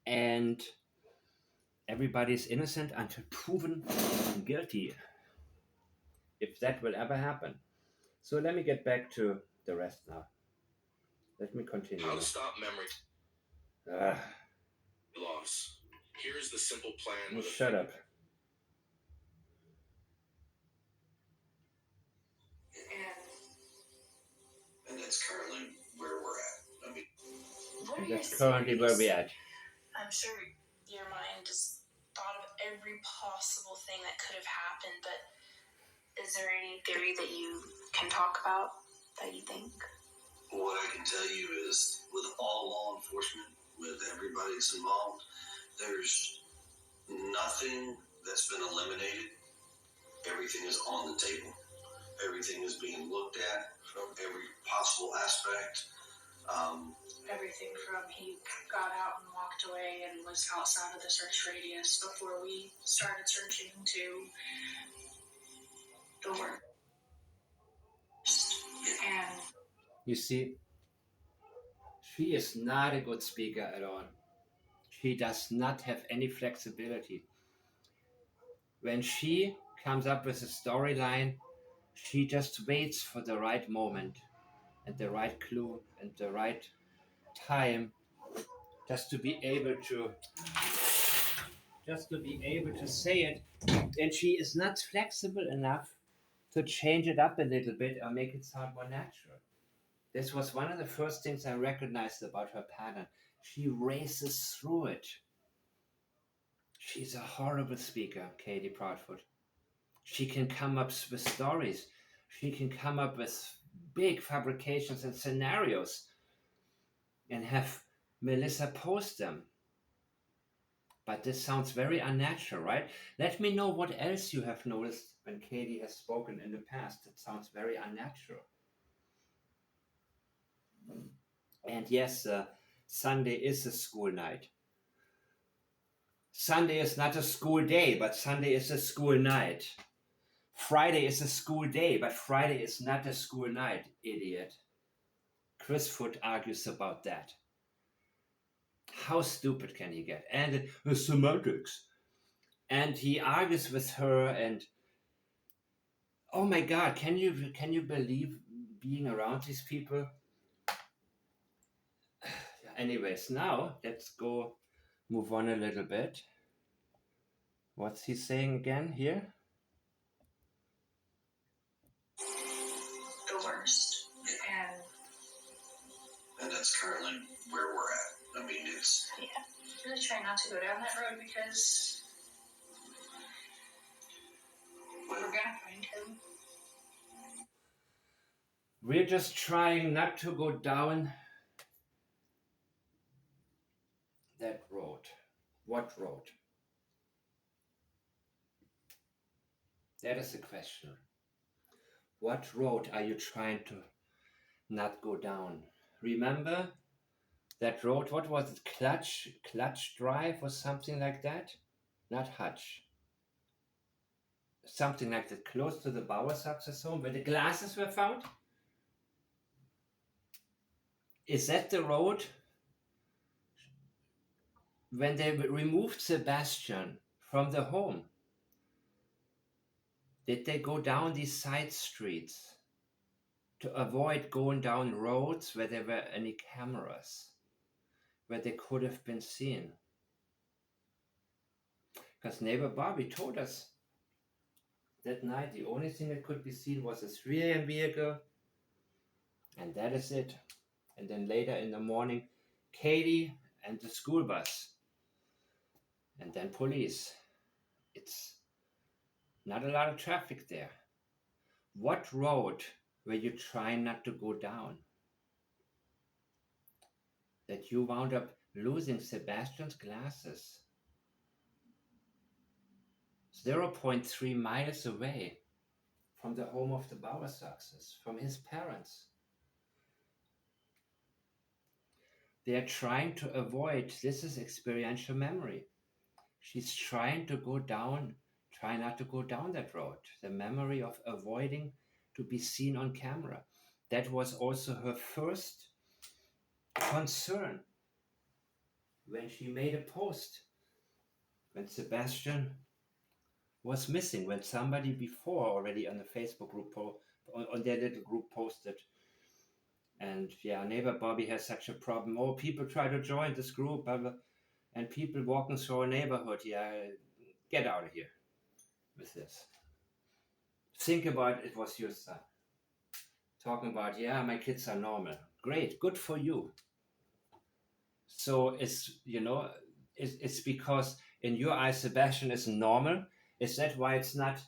and everybody is innocent until proven guilty, if that will ever happen. So let me get back to the rest now. Let me continue. How to stop memory loss. Here's the simple plan. Shut up. And that's currently where we're at. I mean, that's currently where we're at. I'm sure your mind just thought of every possible thing that could have happened, but is there any theory that you can talk about that you think? What I can tell you is, with all law enforcement, with everybody that's involved, there's nothing that's been eliminated. Everything is on the table. Everything is being looked at from every possible aspect. Everything from he got out and walked away and was outside of the search radius before we started searching to the worst. And You see, she is not a good speaker at all. She does not have any flexibility. When she comes up with a storyline, she just waits for the right moment and the right clue and the right time just to be able to say it, and she is not flexible enough to change it up a little bit or make it sound more natural. This was one of the first things I recognized about her pattern. She races through it. She's a horrible speaker, Katie Proudfoot. She can come up with stories. She can come up with big fabrications and scenarios and have Melissa post them. But this sounds very unnatural, right? Let me know what else you have noticed when Katie has spoken in the past. It sounds very unnatural. And yes, Sunday is a school night. Sunday is not a school day, but Sunday is a school night. Friday is a school day, but Friday is not a school night, idiot. Chris Foot argues about that. How stupid can he get? And the semantics. And he argues with her, and oh my God, can you believe being around these people? Anyways, now let's go move on a little bit. What's he saying again here? the worst. And that's currently where we're at. I mean, it's... Yeah, really try not to go down that road because we're gonna find him. We're just trying not to go down that road. What road? That is the question. What road are you trying to not go down? Remember that road? What was it? Clutch Drive or something like that? Not Hutch. Something like that, close to the Bauer success home where the glasses were found? Is that the road? When they removed Sebastian from the home, did they go down these side streets to avoid going down roads where there were any cameras, where they could have been seen? Because neighbor Bobby told us that night the only thing that could be seen was a 3 a.m. vehicle, and that is it. And then later in the morning, Katie and the school bus, and then police. It's not a lot of traffic there. What road were you trying not to go down that you wound up losing Sebastian's glasses 0.3 miles away from the home of the Bauer success, from his parents? They are trying to avoid, this is experiential memory. She's trying to go down, try not to go down that road. The memory of avoiding to be seen on camera. That was also her first concern when she made a post, when Sebastian was missing, when somebody before already on the Facebook group, on their little group posted, and yeah, neighbor Bobby has such a problem. Oh, people try to join this group, blah, blah, and people walking through our neighborhood. Yeah, get out of here with this. Think about it was your son talking about, yeah, my kids are normal. Great, good for you. So it's because in your eyes Sebastian is normal. Is that why it's not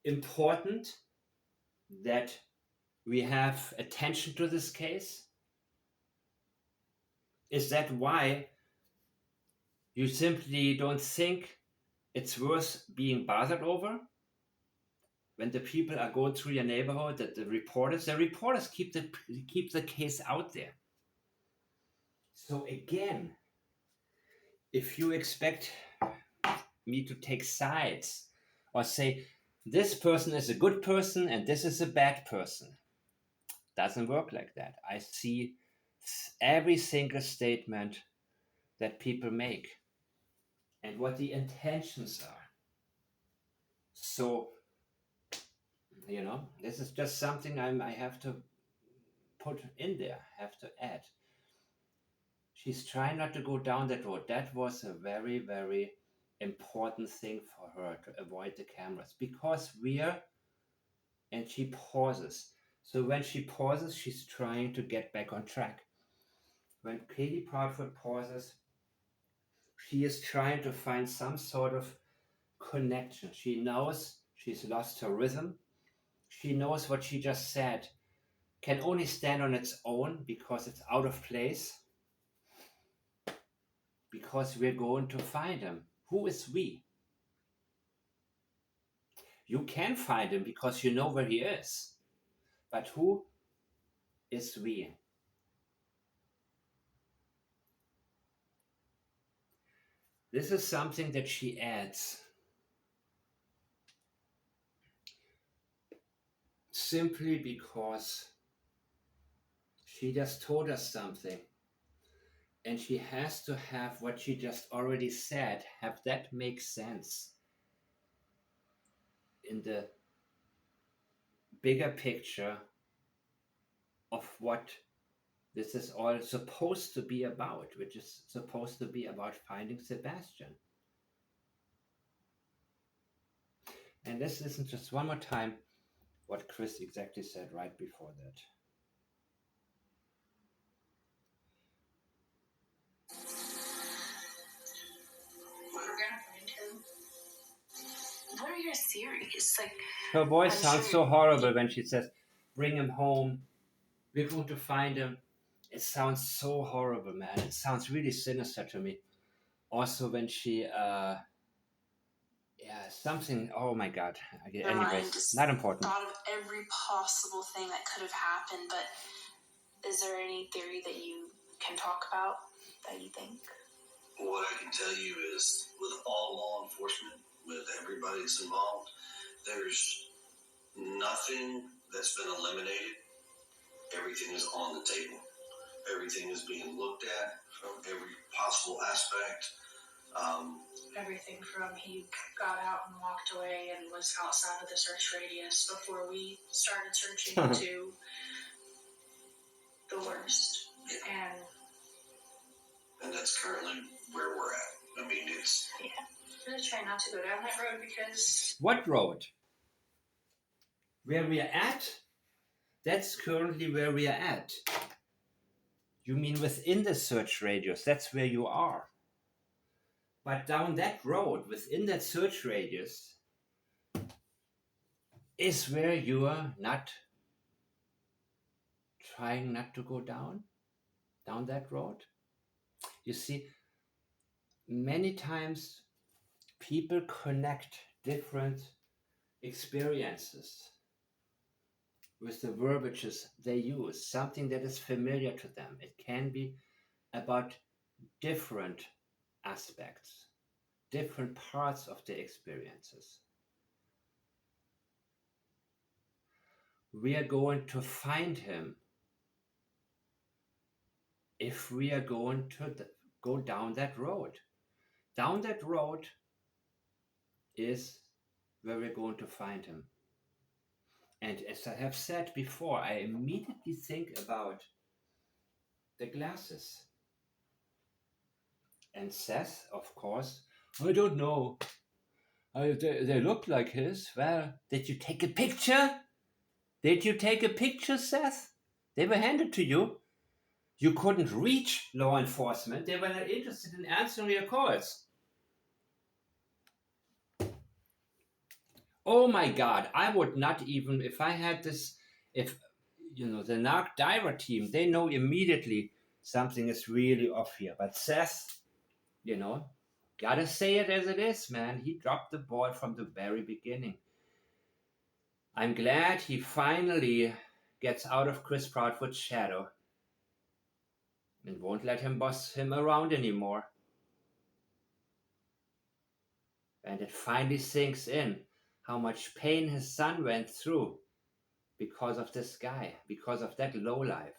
important that we have attention to this case? Is that why you simply don't think it's worth being bothered over when the people are going through your neighborhood, that the reporters keep the case out there. So again, if you expect me to take sides or say this person is a good person and this is a bad person, doesn't work like that. I see every single statement that people make and what the intentions are. So, this is just something I have to put in there, have to add. She's trying not to go down that road. That was a very, very important thing for her, to avoid the cameras, because and she pauses. So when she pauses, she's trying to get back on track. When Katie Proudfoot pauses, she is trying to find some sort of connection. She knows she's lost her rhythm. She knows what she just said can only stand on its own because it's out of place, because we're going to find him. Who is we? You can find him because you know where he is. But who is we? This is something that she adds simply because she just told us something. And she has to have what she just already said, have that make sense in the bigger picture of what this is all supposed to be about, which is supposed to be about finding Sebastian. And let's listen just one more time what Chris exactly said right before that. We're gonna find him. What are your theories? Like, her voice sounds so horrible when she says, "Bring him home. We're going to find him." It sounds so horrible, man. It sounds really sinister to me. Also, when she, something. Oh my God. Anyways, not important. Thought of every possible thing that could have happened, but is there any theory that you can talk about that you think? What I can tell you is, with all law enforcement, with everybody that's involved, there's nothing that's been eliminated. Everything is on the table. Everything is being looked at from every possible aspect. Everything from he got out and walked away and was outside of the search radius before we started searching to the worst. And that's currently where we're at. I mean, it's... Yeah. I'm going to try not to go down that road because... What road? Where we are at? That's currently where we are at. You mean within the search radius? That's where you are. But down that road, within that search radius, is where you are not trying not to go down that road. You see, many times people connect different experiences with the verbiages they use, something that is familiar to them. It can be about different aspects, different parts of the experiences. We are going to find him if we are going to go down that road. Down that road is where we're going to find him. And as I have said before, I immediately think about the glasses. And Seth, of course, I don't know. They look like his. Well, did you take a picture? Did you take a picture, Seth? They were handed to you. You couldn't reach law enforcement. They were not interested in answering your calls. Oh my God, I would not even, if I had this, if, the narc diver team, they know immediately something is really off here. But Seth, Gotta say it as it is, man. He dropped the ball from the very beginning. I'm glad he finally gets out of Chris Proudfoot's shadow and won't let him boss him around anymore. And it finally sinks in how much pain his son went through because of this guy, because of that lowlife.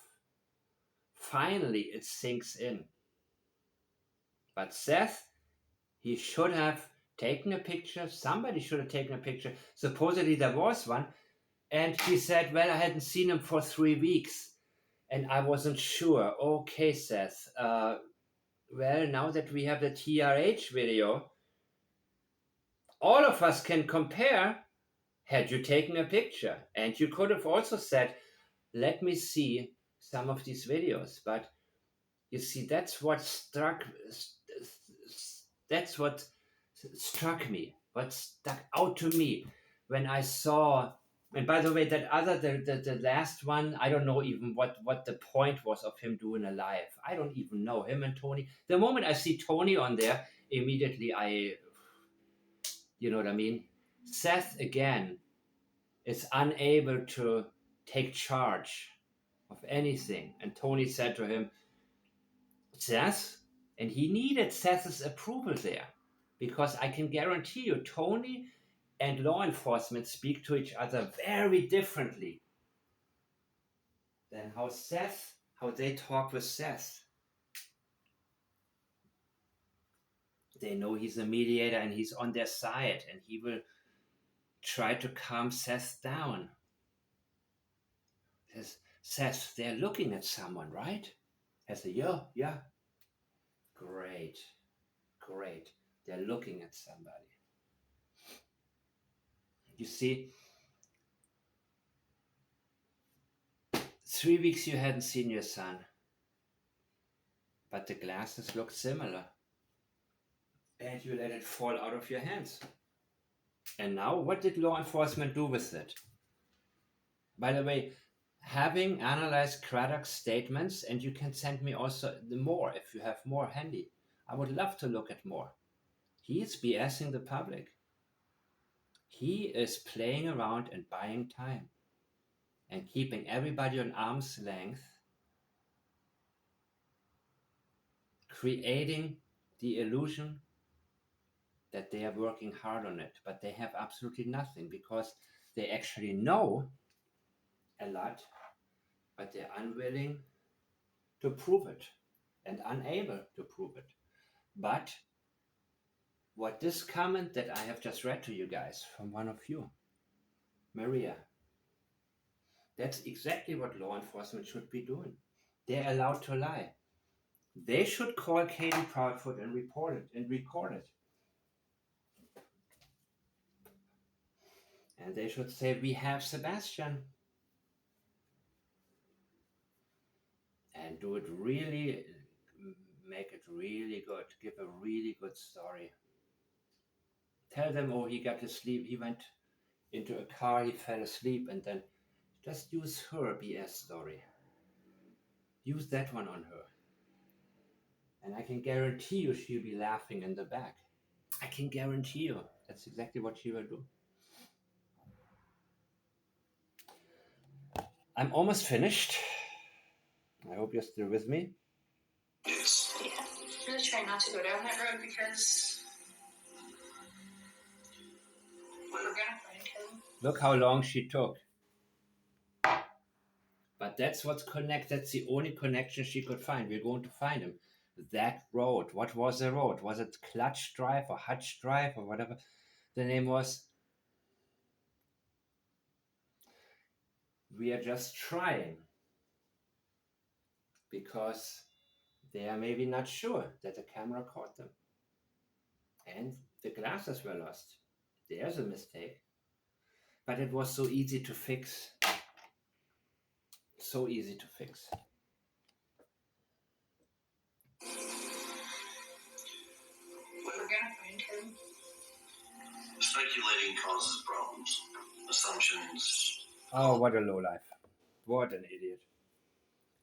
Finally, it sinks in. But Seth, he should have taken a picture. Somebody should have taken a picture. Supposedly there was one. And he said, well, I hadn't seen him for 3 weeks. And I wasn't sure. Okay, Seth. Well, now that we have the TRH video, all of us can compare. Had you taken a picture? And you could have also said, let me see some of these videos. But you see, that's what struck me, what stuck out to me when I saw. And by the way, that other, the last one, I don't know even what the point was of him doing a live. I don't even know him and Tony. The moment I see Tony on there, immediately you know what I mean? Seth again is unable to take charge of anything. And Tony said to him, Seth, and he needed Seth's approval there, because I can guarantee you, Tony and law enforcement speak to each other very differently than how they talk with Seth. They know he's a mediator and he's on their side, and he will try to calm Seth down. Says, Seth, they're looking at someone, right? I say, yeah. Great. They're looking at somebody. You see, 3 weeks you hadn't seen your son, but the glasses looked similar. And you let it fall out of your hands. And now, what did law enforcement do with it? By the way, having analyzed Craddock's statements, and you can send me also the more if you have more handy. I would love to look at more. He is BSing the public. He is playing around and buying time and keeping everybody on arm's length, creating the illusion that they are working hard on it, but they have absolutely nothing, because they actually know a lot, but they're unwilling to prove it and unable to prove it. But what this comment that I have just read to you guys from one of you, Maria, that's exactly what law enforcement should be doing. They're allowed to lie. They should call Katie Proudfoot and report it and record it. And they should say, we have Sebastian. And do it really, make it really good. Give a really good story. Tell them, oh, he got to sleep. He went into a car, he fell asleep, and then just use her BS story. Use that one on her. And I can guarantee you she'll be laughing in the back. I can guarantee you that's exactly what she will do. I'm almost finished. I hope you're still with me. Yes. Yeah. Really try not to go down that road, because we're gonna find him. Look how long she took. But that's what's connected. That's the only connection she could find. We're going to find him. That road. What was the road? Was it Clutch Drive or Hutch Drive or whatever the name was? We are just trying, because they are maybe not sure that the camera caught them. And the glasses were lost. There's a mistake. But it was so easy to fix. So easy to fix. We're gonna find him. Speculating causes problems. Assumptions. Oh, what a lowlife. What an idiot.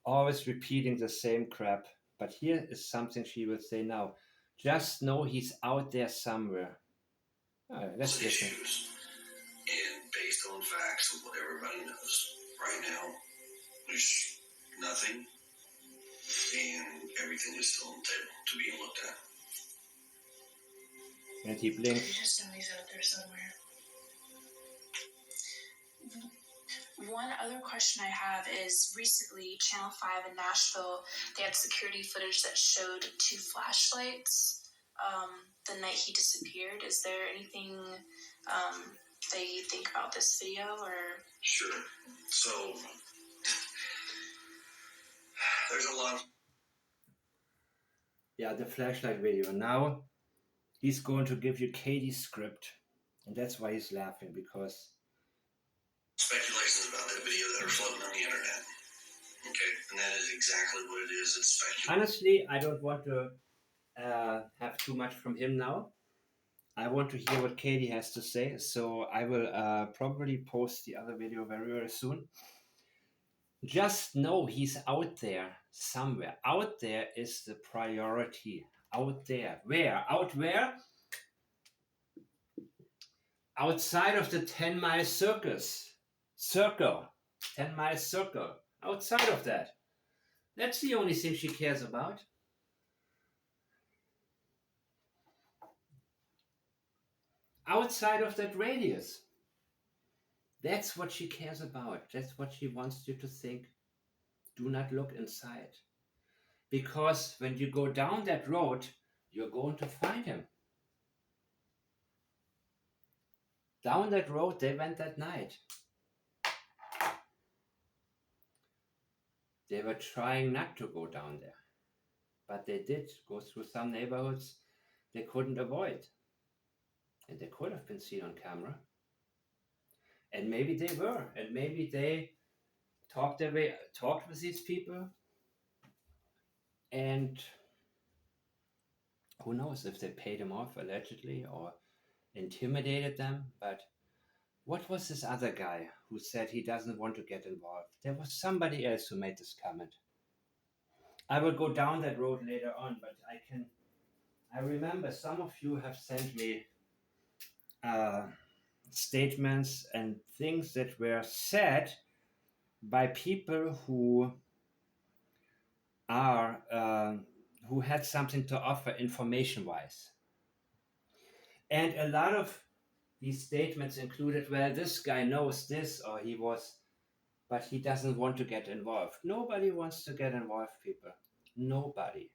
Always repeating the same crap. But here is something she will say now. Just know he's out there somewhere. All right, let's listen. Issues. And based on facts and what everybody knows, right now, there's nothing, and everything is still on the table to being looked at. And he blinks. You just know he's out there somewhere. One other question I have is recently Channel 5 in Nashville, they had security footage that showed 2 flashlights the night he disappeared. Is there anything that you think about this video? Or Sure. So, there's a lot of... Yeah, the flashlight video. Now he's going to give you Katie's script. And that's why he's laughing, because speculations about that video that are floating on the internet. Okay, and that is exactly what it is. It's speculation. honestly, I don't want to have too much from him now. I want to hear what Katie has to say, so I will probably post the other video very, very soon. Just know he's out there somewhere. Out there is the priority. Out there. Where? Out where? Outside of the 10-mile circle. 10-mile circle. Outside of that. That's the only thing she cares about. Outside of that radius. That's what she cares about. That's what she wants you to think. Do not look inside. Because when you go down that road, you're going to find him. Down that road they went that night. They were trying not to go down there. But they did go through some neighborhoods they couldn't avoid. And they could have been seen on camera. And maybe they were. And maybe they talked with these people. And who knows if they paid them off allegedly or intimidated them. But what was this other guy who said he doesn't want to get involved? There was somebody else who made this comment. I will go down that road later on, but I remember some of you have sent me statements and things that were said by people who had something to offer information-wise. And a lot of these statements included, well, this guy knows this, or but he doesn't want to get involved. Nobody wants to get involved, people. Nobody.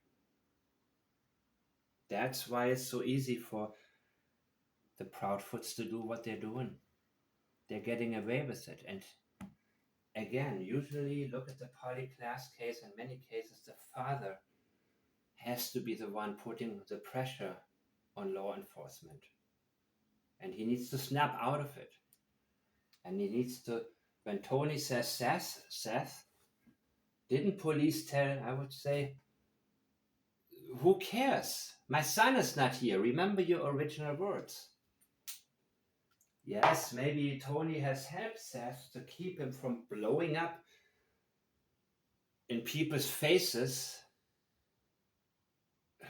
That's why it's so easy for the Proudfoots to do what they're doing. They're getting away with it. And again, usually look at the Polly Klaas case. In many cases, the father has to be the one putting the pressure on law enforcement. And he needs to snap out of it. And he needs to, when Tony says, Seth, didn't police tell, I would say, who cares? My son is not here. Remember your original words. Yes, maybe Tony has helped Seth to keep him from blowing up in people's faces,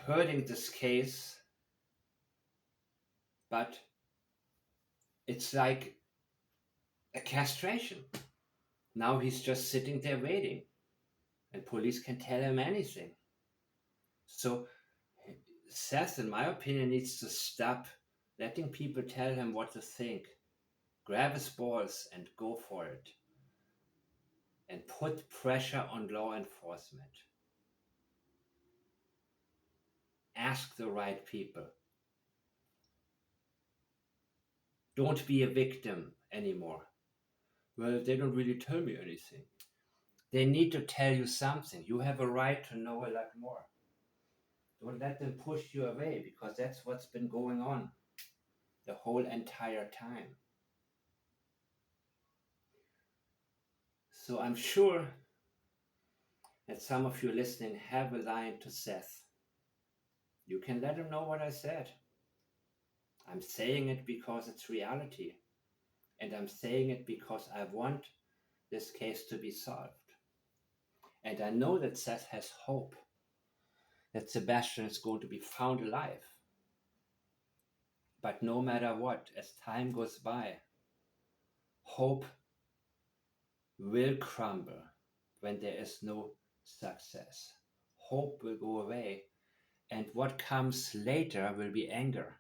hurting this case, but it's like a castration. Now he's just sitting there waiting, and police can tell him anything. So Seth, in my opinion, needs to stop letting people tell him what to think. Grab his balls and go for it. And put pressure on law enforcement. Ask the right people. Don't be a victim anymore. Well, they don't really tell me anything. They need to tell you something. You have a right to know a lot more. Don't let them push you away, because that's what's been going on the whole entire time. So I'm sure that some of you listening have a line to Seth. You can let him know what I said. I'm saying it because it's reality. And I'm saying it because I want this case to be solved. And I know that Seth has hope. that Sebastian is going to be found alive. But no matter what, as time goes by, hope will crumble when there is no success. Hope will go away, and what comes later will be anger.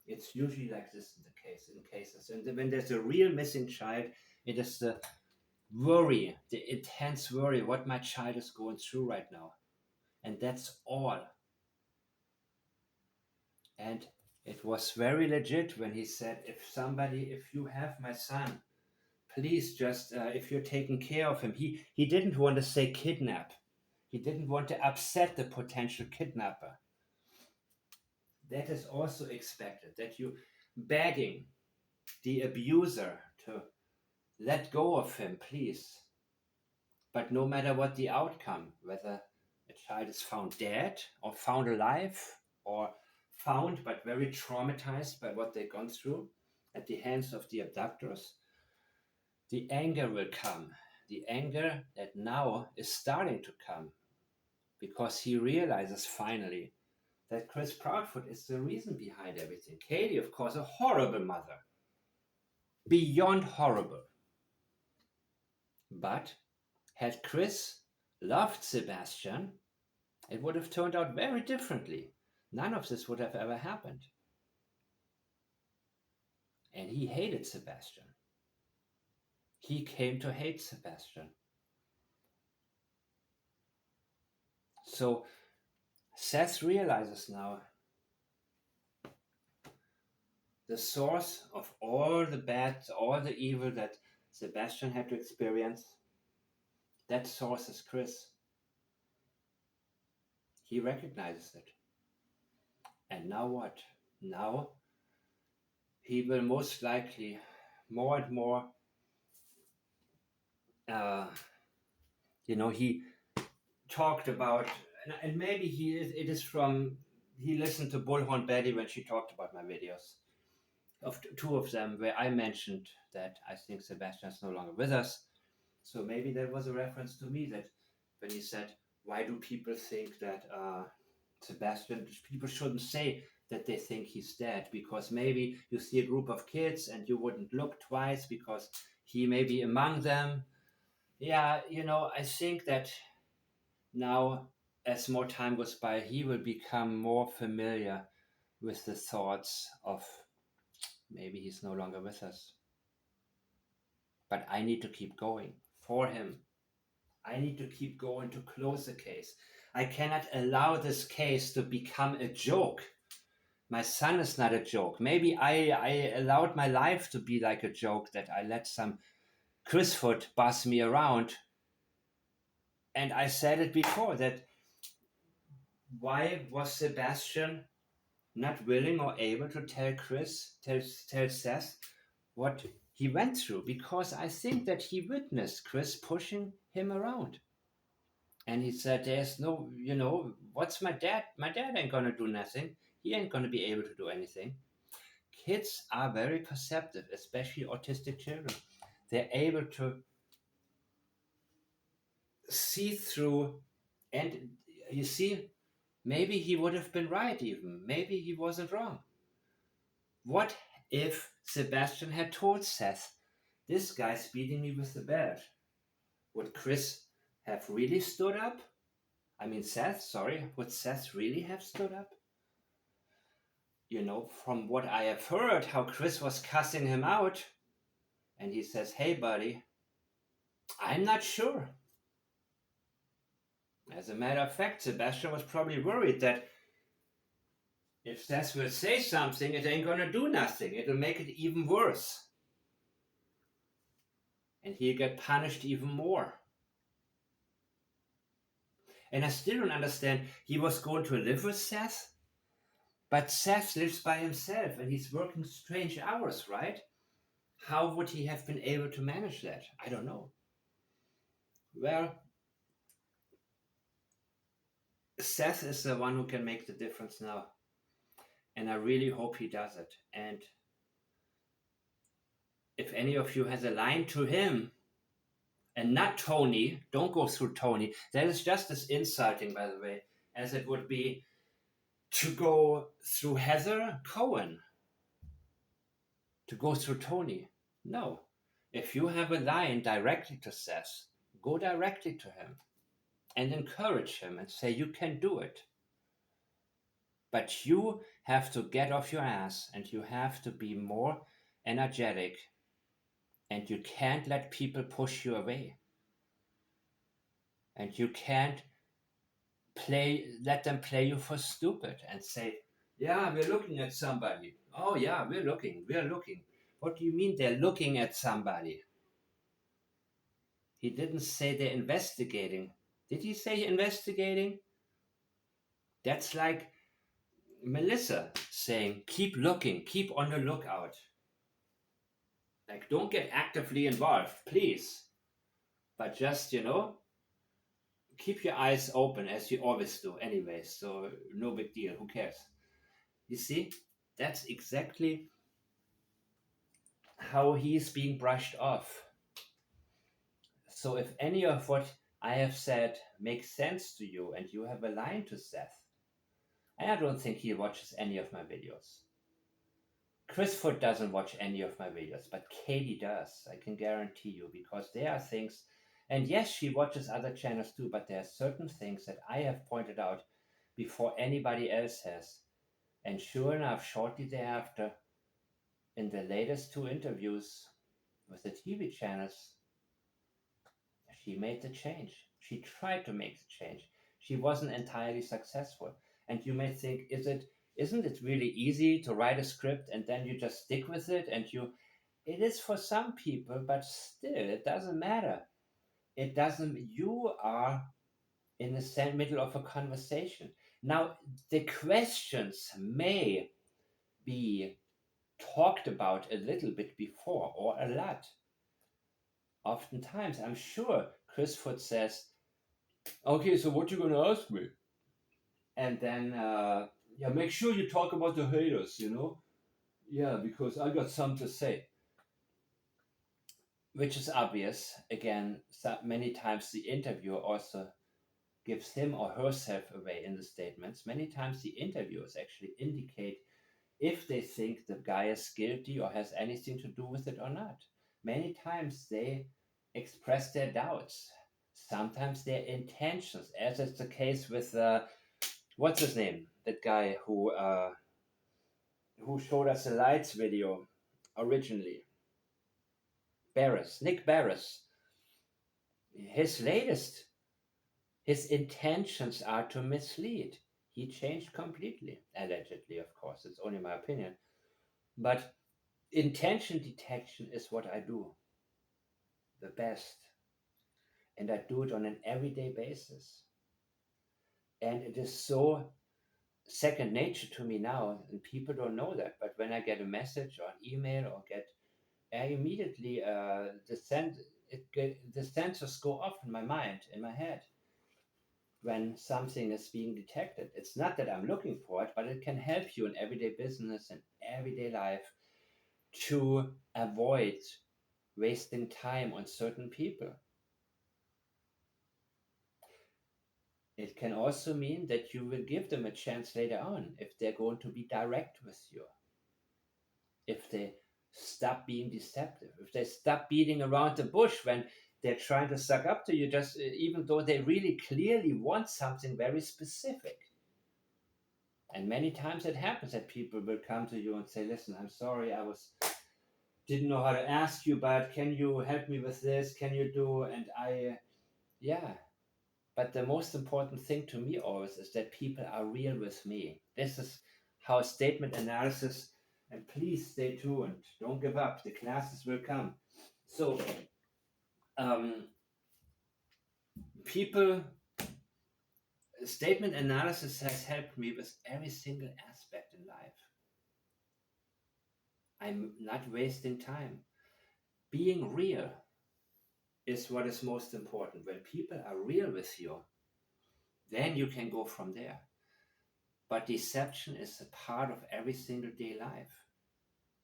It's usually like this in cases. And when there's a real missing child, it is the worry, the intense worry, what my child is going through right now. And that's all. And it was very legit when he said, if you have my son, please just, if you're taking care of him, he didn't want to say kidnap. He didn't want to upset the potential kidnapper. That is also expected, that you begging the abuser to let go of him, please. But no matter what the outcome, whether a child is found dead or found alive or found but very traumatized by what they've gone through at the hands of the abductors, the anger will come. The anger that now is starting to come because he realizes finally that Chris Proudfoot is the reason behind everything. Katie, of course, a horrible mother. Beyond horrible. But had Chris loved Sebastian, it would have turned out very differently. None of this would have ever happened. And he hated Sebastian. He came to hate Sebastian. So Seth realizes now the source of all the bad, all the evil that Sebastian had to experience, that source is Chris. He recognizes it. And now what? Now he will most likely more and more, he talked about, and maybe it is from, he listened to Bullhorn Betty when she talked about my videos, of two of them where I mentioned that I think Sebastian is no longer with us. So maybe that was a reference to me, that when he said, why do people think that Sebastian, people shouldn't say that they think he's dead, because maybe you see a group of kids and you wouldn't look twice because he may be among them. Yeah, I think that now, as more time goes by, he will become more familiar with the thoughts of maybe he's no longer with us. But I need to keep going for him. I need to keep going to close the case. I cannot allow this case to become a joke. My son is not a joke. Maybe I allowed my life to be like a joke, that I let some Chrisfoot boss me around. And I said it before, that why was Sebastian not willing or able to tell Seth what he went through? Because I think that he witnessed Chris pushing him around. And he said, there's no, what's my dad? My dad ain't going to do nothing. He ain't going to be able to do anything. Kids are very perceptive, especially autistic children. They're able to see through, and you see, maybe he would have been right even. Maybe he wasn't wrong. What if Sebastian had told Seth, this guy's beating me with the belt? Would Chris have really stood up? Would Seth really have stood up? From what I have heard, how Chris was cussing him out, and he says, hey, buddy, I'm not sure. As a matter of fact, Sebastian was probably worried that if Seth will say something, it ain't gonna do nothing. It'll make it even worse. And he'll get punished even more. And I still don't understand. He was going to live with Seth, but Seth lives by himself and he's working strange hours, right? How would he have been able to manage that? I don't know. Well, Seth is the one who can make the difference now. And I really hope he does it. And if any of you has a line to him, and not Tony, don't go through Tony. That is just as insulting, by the way. as it would be to go through Heather Cohen, to go through Tony. No. If you have a line directly to Seth, go directly to him and encourage him and say, you can do it. But you have to get off your ass and you have to be more energetic, and you can't let people push you away. And you can't let them play you for stupid and say, yeah, we're looking at somebody. Oh yeah, we're looking. What do you mean they're looking at somebody? He didn't say they're investigating. Did he say investigating? That's like Melissa saying, keep looking, keep on the lookout. Like, don't get actively involved, please. But just, keep your eyes open as you always do anyway. So no big deal. Who cares? You see, that's exactly how he's being brushed off. So if any of what I have said makes sense to you and you have a line to Seth, and I don't think he watches any of my videos. Chris Foot doesn't watch any of my videos, but Katie does. I can guarantee you, because there are things, and yes, she watches other channels too, but there are certain things that I have pointed out before anybody else has. And sure enough, shortly thereafter, in the latest 2 interviews with the TV channels, she made the change. She tried to make the change. She wasn't entirely successful. And you may think, isn't it really easy to write a script and then you just stick with it? It is for some people, but still, it doesn't matter. You are in the middle of a conversation. Now, the questions may be talked about a little bit before, or a lot. Oftentimes, I'm sure Chris Foot says, okay, so what you gonna ask me? And then, make sure you talk about the haters, Yeah, because I got something to say. Which is obvious. Again, many times the interviewer also gives him or herself away in the statements. Many times the interviewers actually indicate if they think the guy is guilty or has anything to do with it or not. Many times they express their doubts, sometimes their intentions, as is the case with what's his name? That guy who showed us the lights video originally. Nick Barris. His intentions are to mislead. He changed completely, allegedly, of course. It's only my opinion. But intention detection is what I do the best. And I do it on an everyday basis. And it is so second nature to me now, and people don't know that. But when I get a message or an email I immediately the sensors go off in my mind, in my head, when something is being detected. It's not that I'm looking for it, but it can help you in everyday business and everyday life to avoid wasting time on certain people. It can also mean that you will give them a chance later on if they're going to be direct with you. If they stop being deceptive, if they stop beating around the bush when they're trying to suck up to you, just even though they really clearly want something very specific. And many times it happens that people will come to you and say, listen, I'm sorry, didn't know how to ask you, but can you help me with this? Can you do? And but the most important thing to me always is that people are real with me. This is how statement analysis, and please stay tuned. Don't give up. The classes will come. So, statement analysis has helped me with every single aspect in life. I'm not wasting time. Being real is what is most important. When people are real with you, then you can go from there. But deception is a part of every single day life,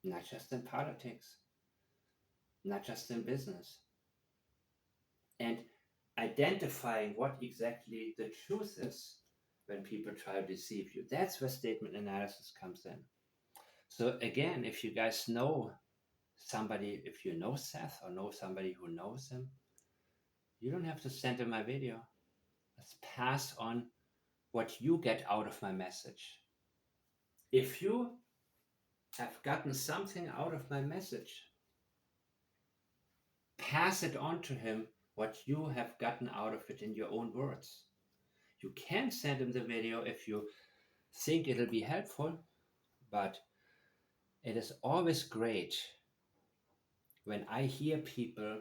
not just in politics, not just in business. And identifying what exactly the truth is when people try to deceive you. That's where statement analysis comes in. So again, if you guys know somebody, if you know Seth or know somebody who knows him, you don't have to send him my video. Let's pass on what you get out of my message. If you have gotten something out of my message, pass it on to him what you have gotten out of it in your own words. You can send him the video if you think it'll be helpful, but it is always great when I hear people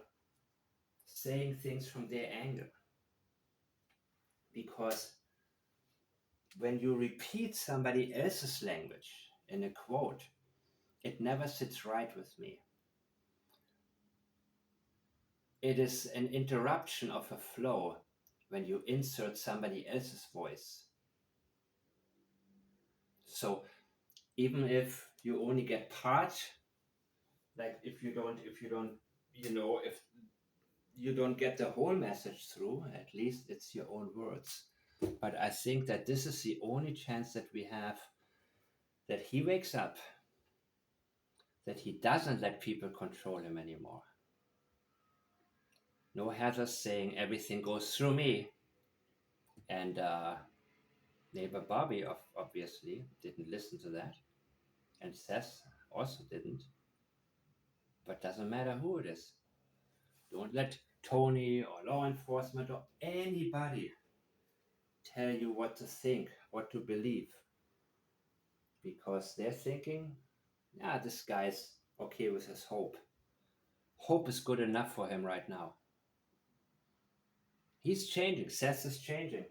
saying things from their angle, because when you repeat somebody else's language in a quote, it never sits right with me. It is an interruption of a flow when you insert somebody else's voice. So even if you only get part, like if you don't, if you don't get the whole message through, at least it's your own words. But I think that this is the only chance that we have that he wakes up, that he doesn't let people control him anymore. No Heather saying everything goes through me. And neighbor Bobby obviously didn't listen to that. And Seth also didn't. But doesn't matter who it is. Don't let Tony or law enforcement or anybody tell you what to think, what to believe. Because they're thinking, yeah, this guy's okay with his hope. Hope is good enough for him right now. He's changing. Seth is changing.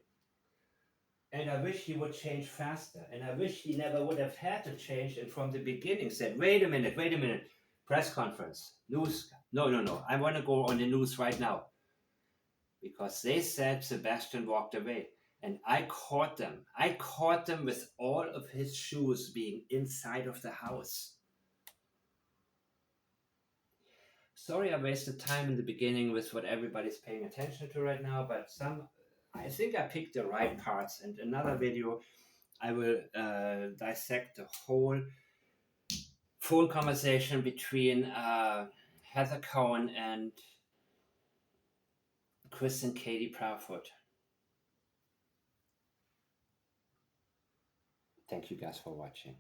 And I wish he would change faster. And I wish he never would have had to change and from the beginning said, wait a minute, press conference, news. No, I want to go on the news right now. Because they said Sebastian walked away. And I caught them. I caught them with all of his shoes being inside of the house. Sorry I wasted time in the beginning with what everybody's paying attention to right now, but I think I picked the right parts. And another video, I will dissect the whole phone conversation between Heather Cohen and Chris and Katie Proudfoot. Thank you guys for watching.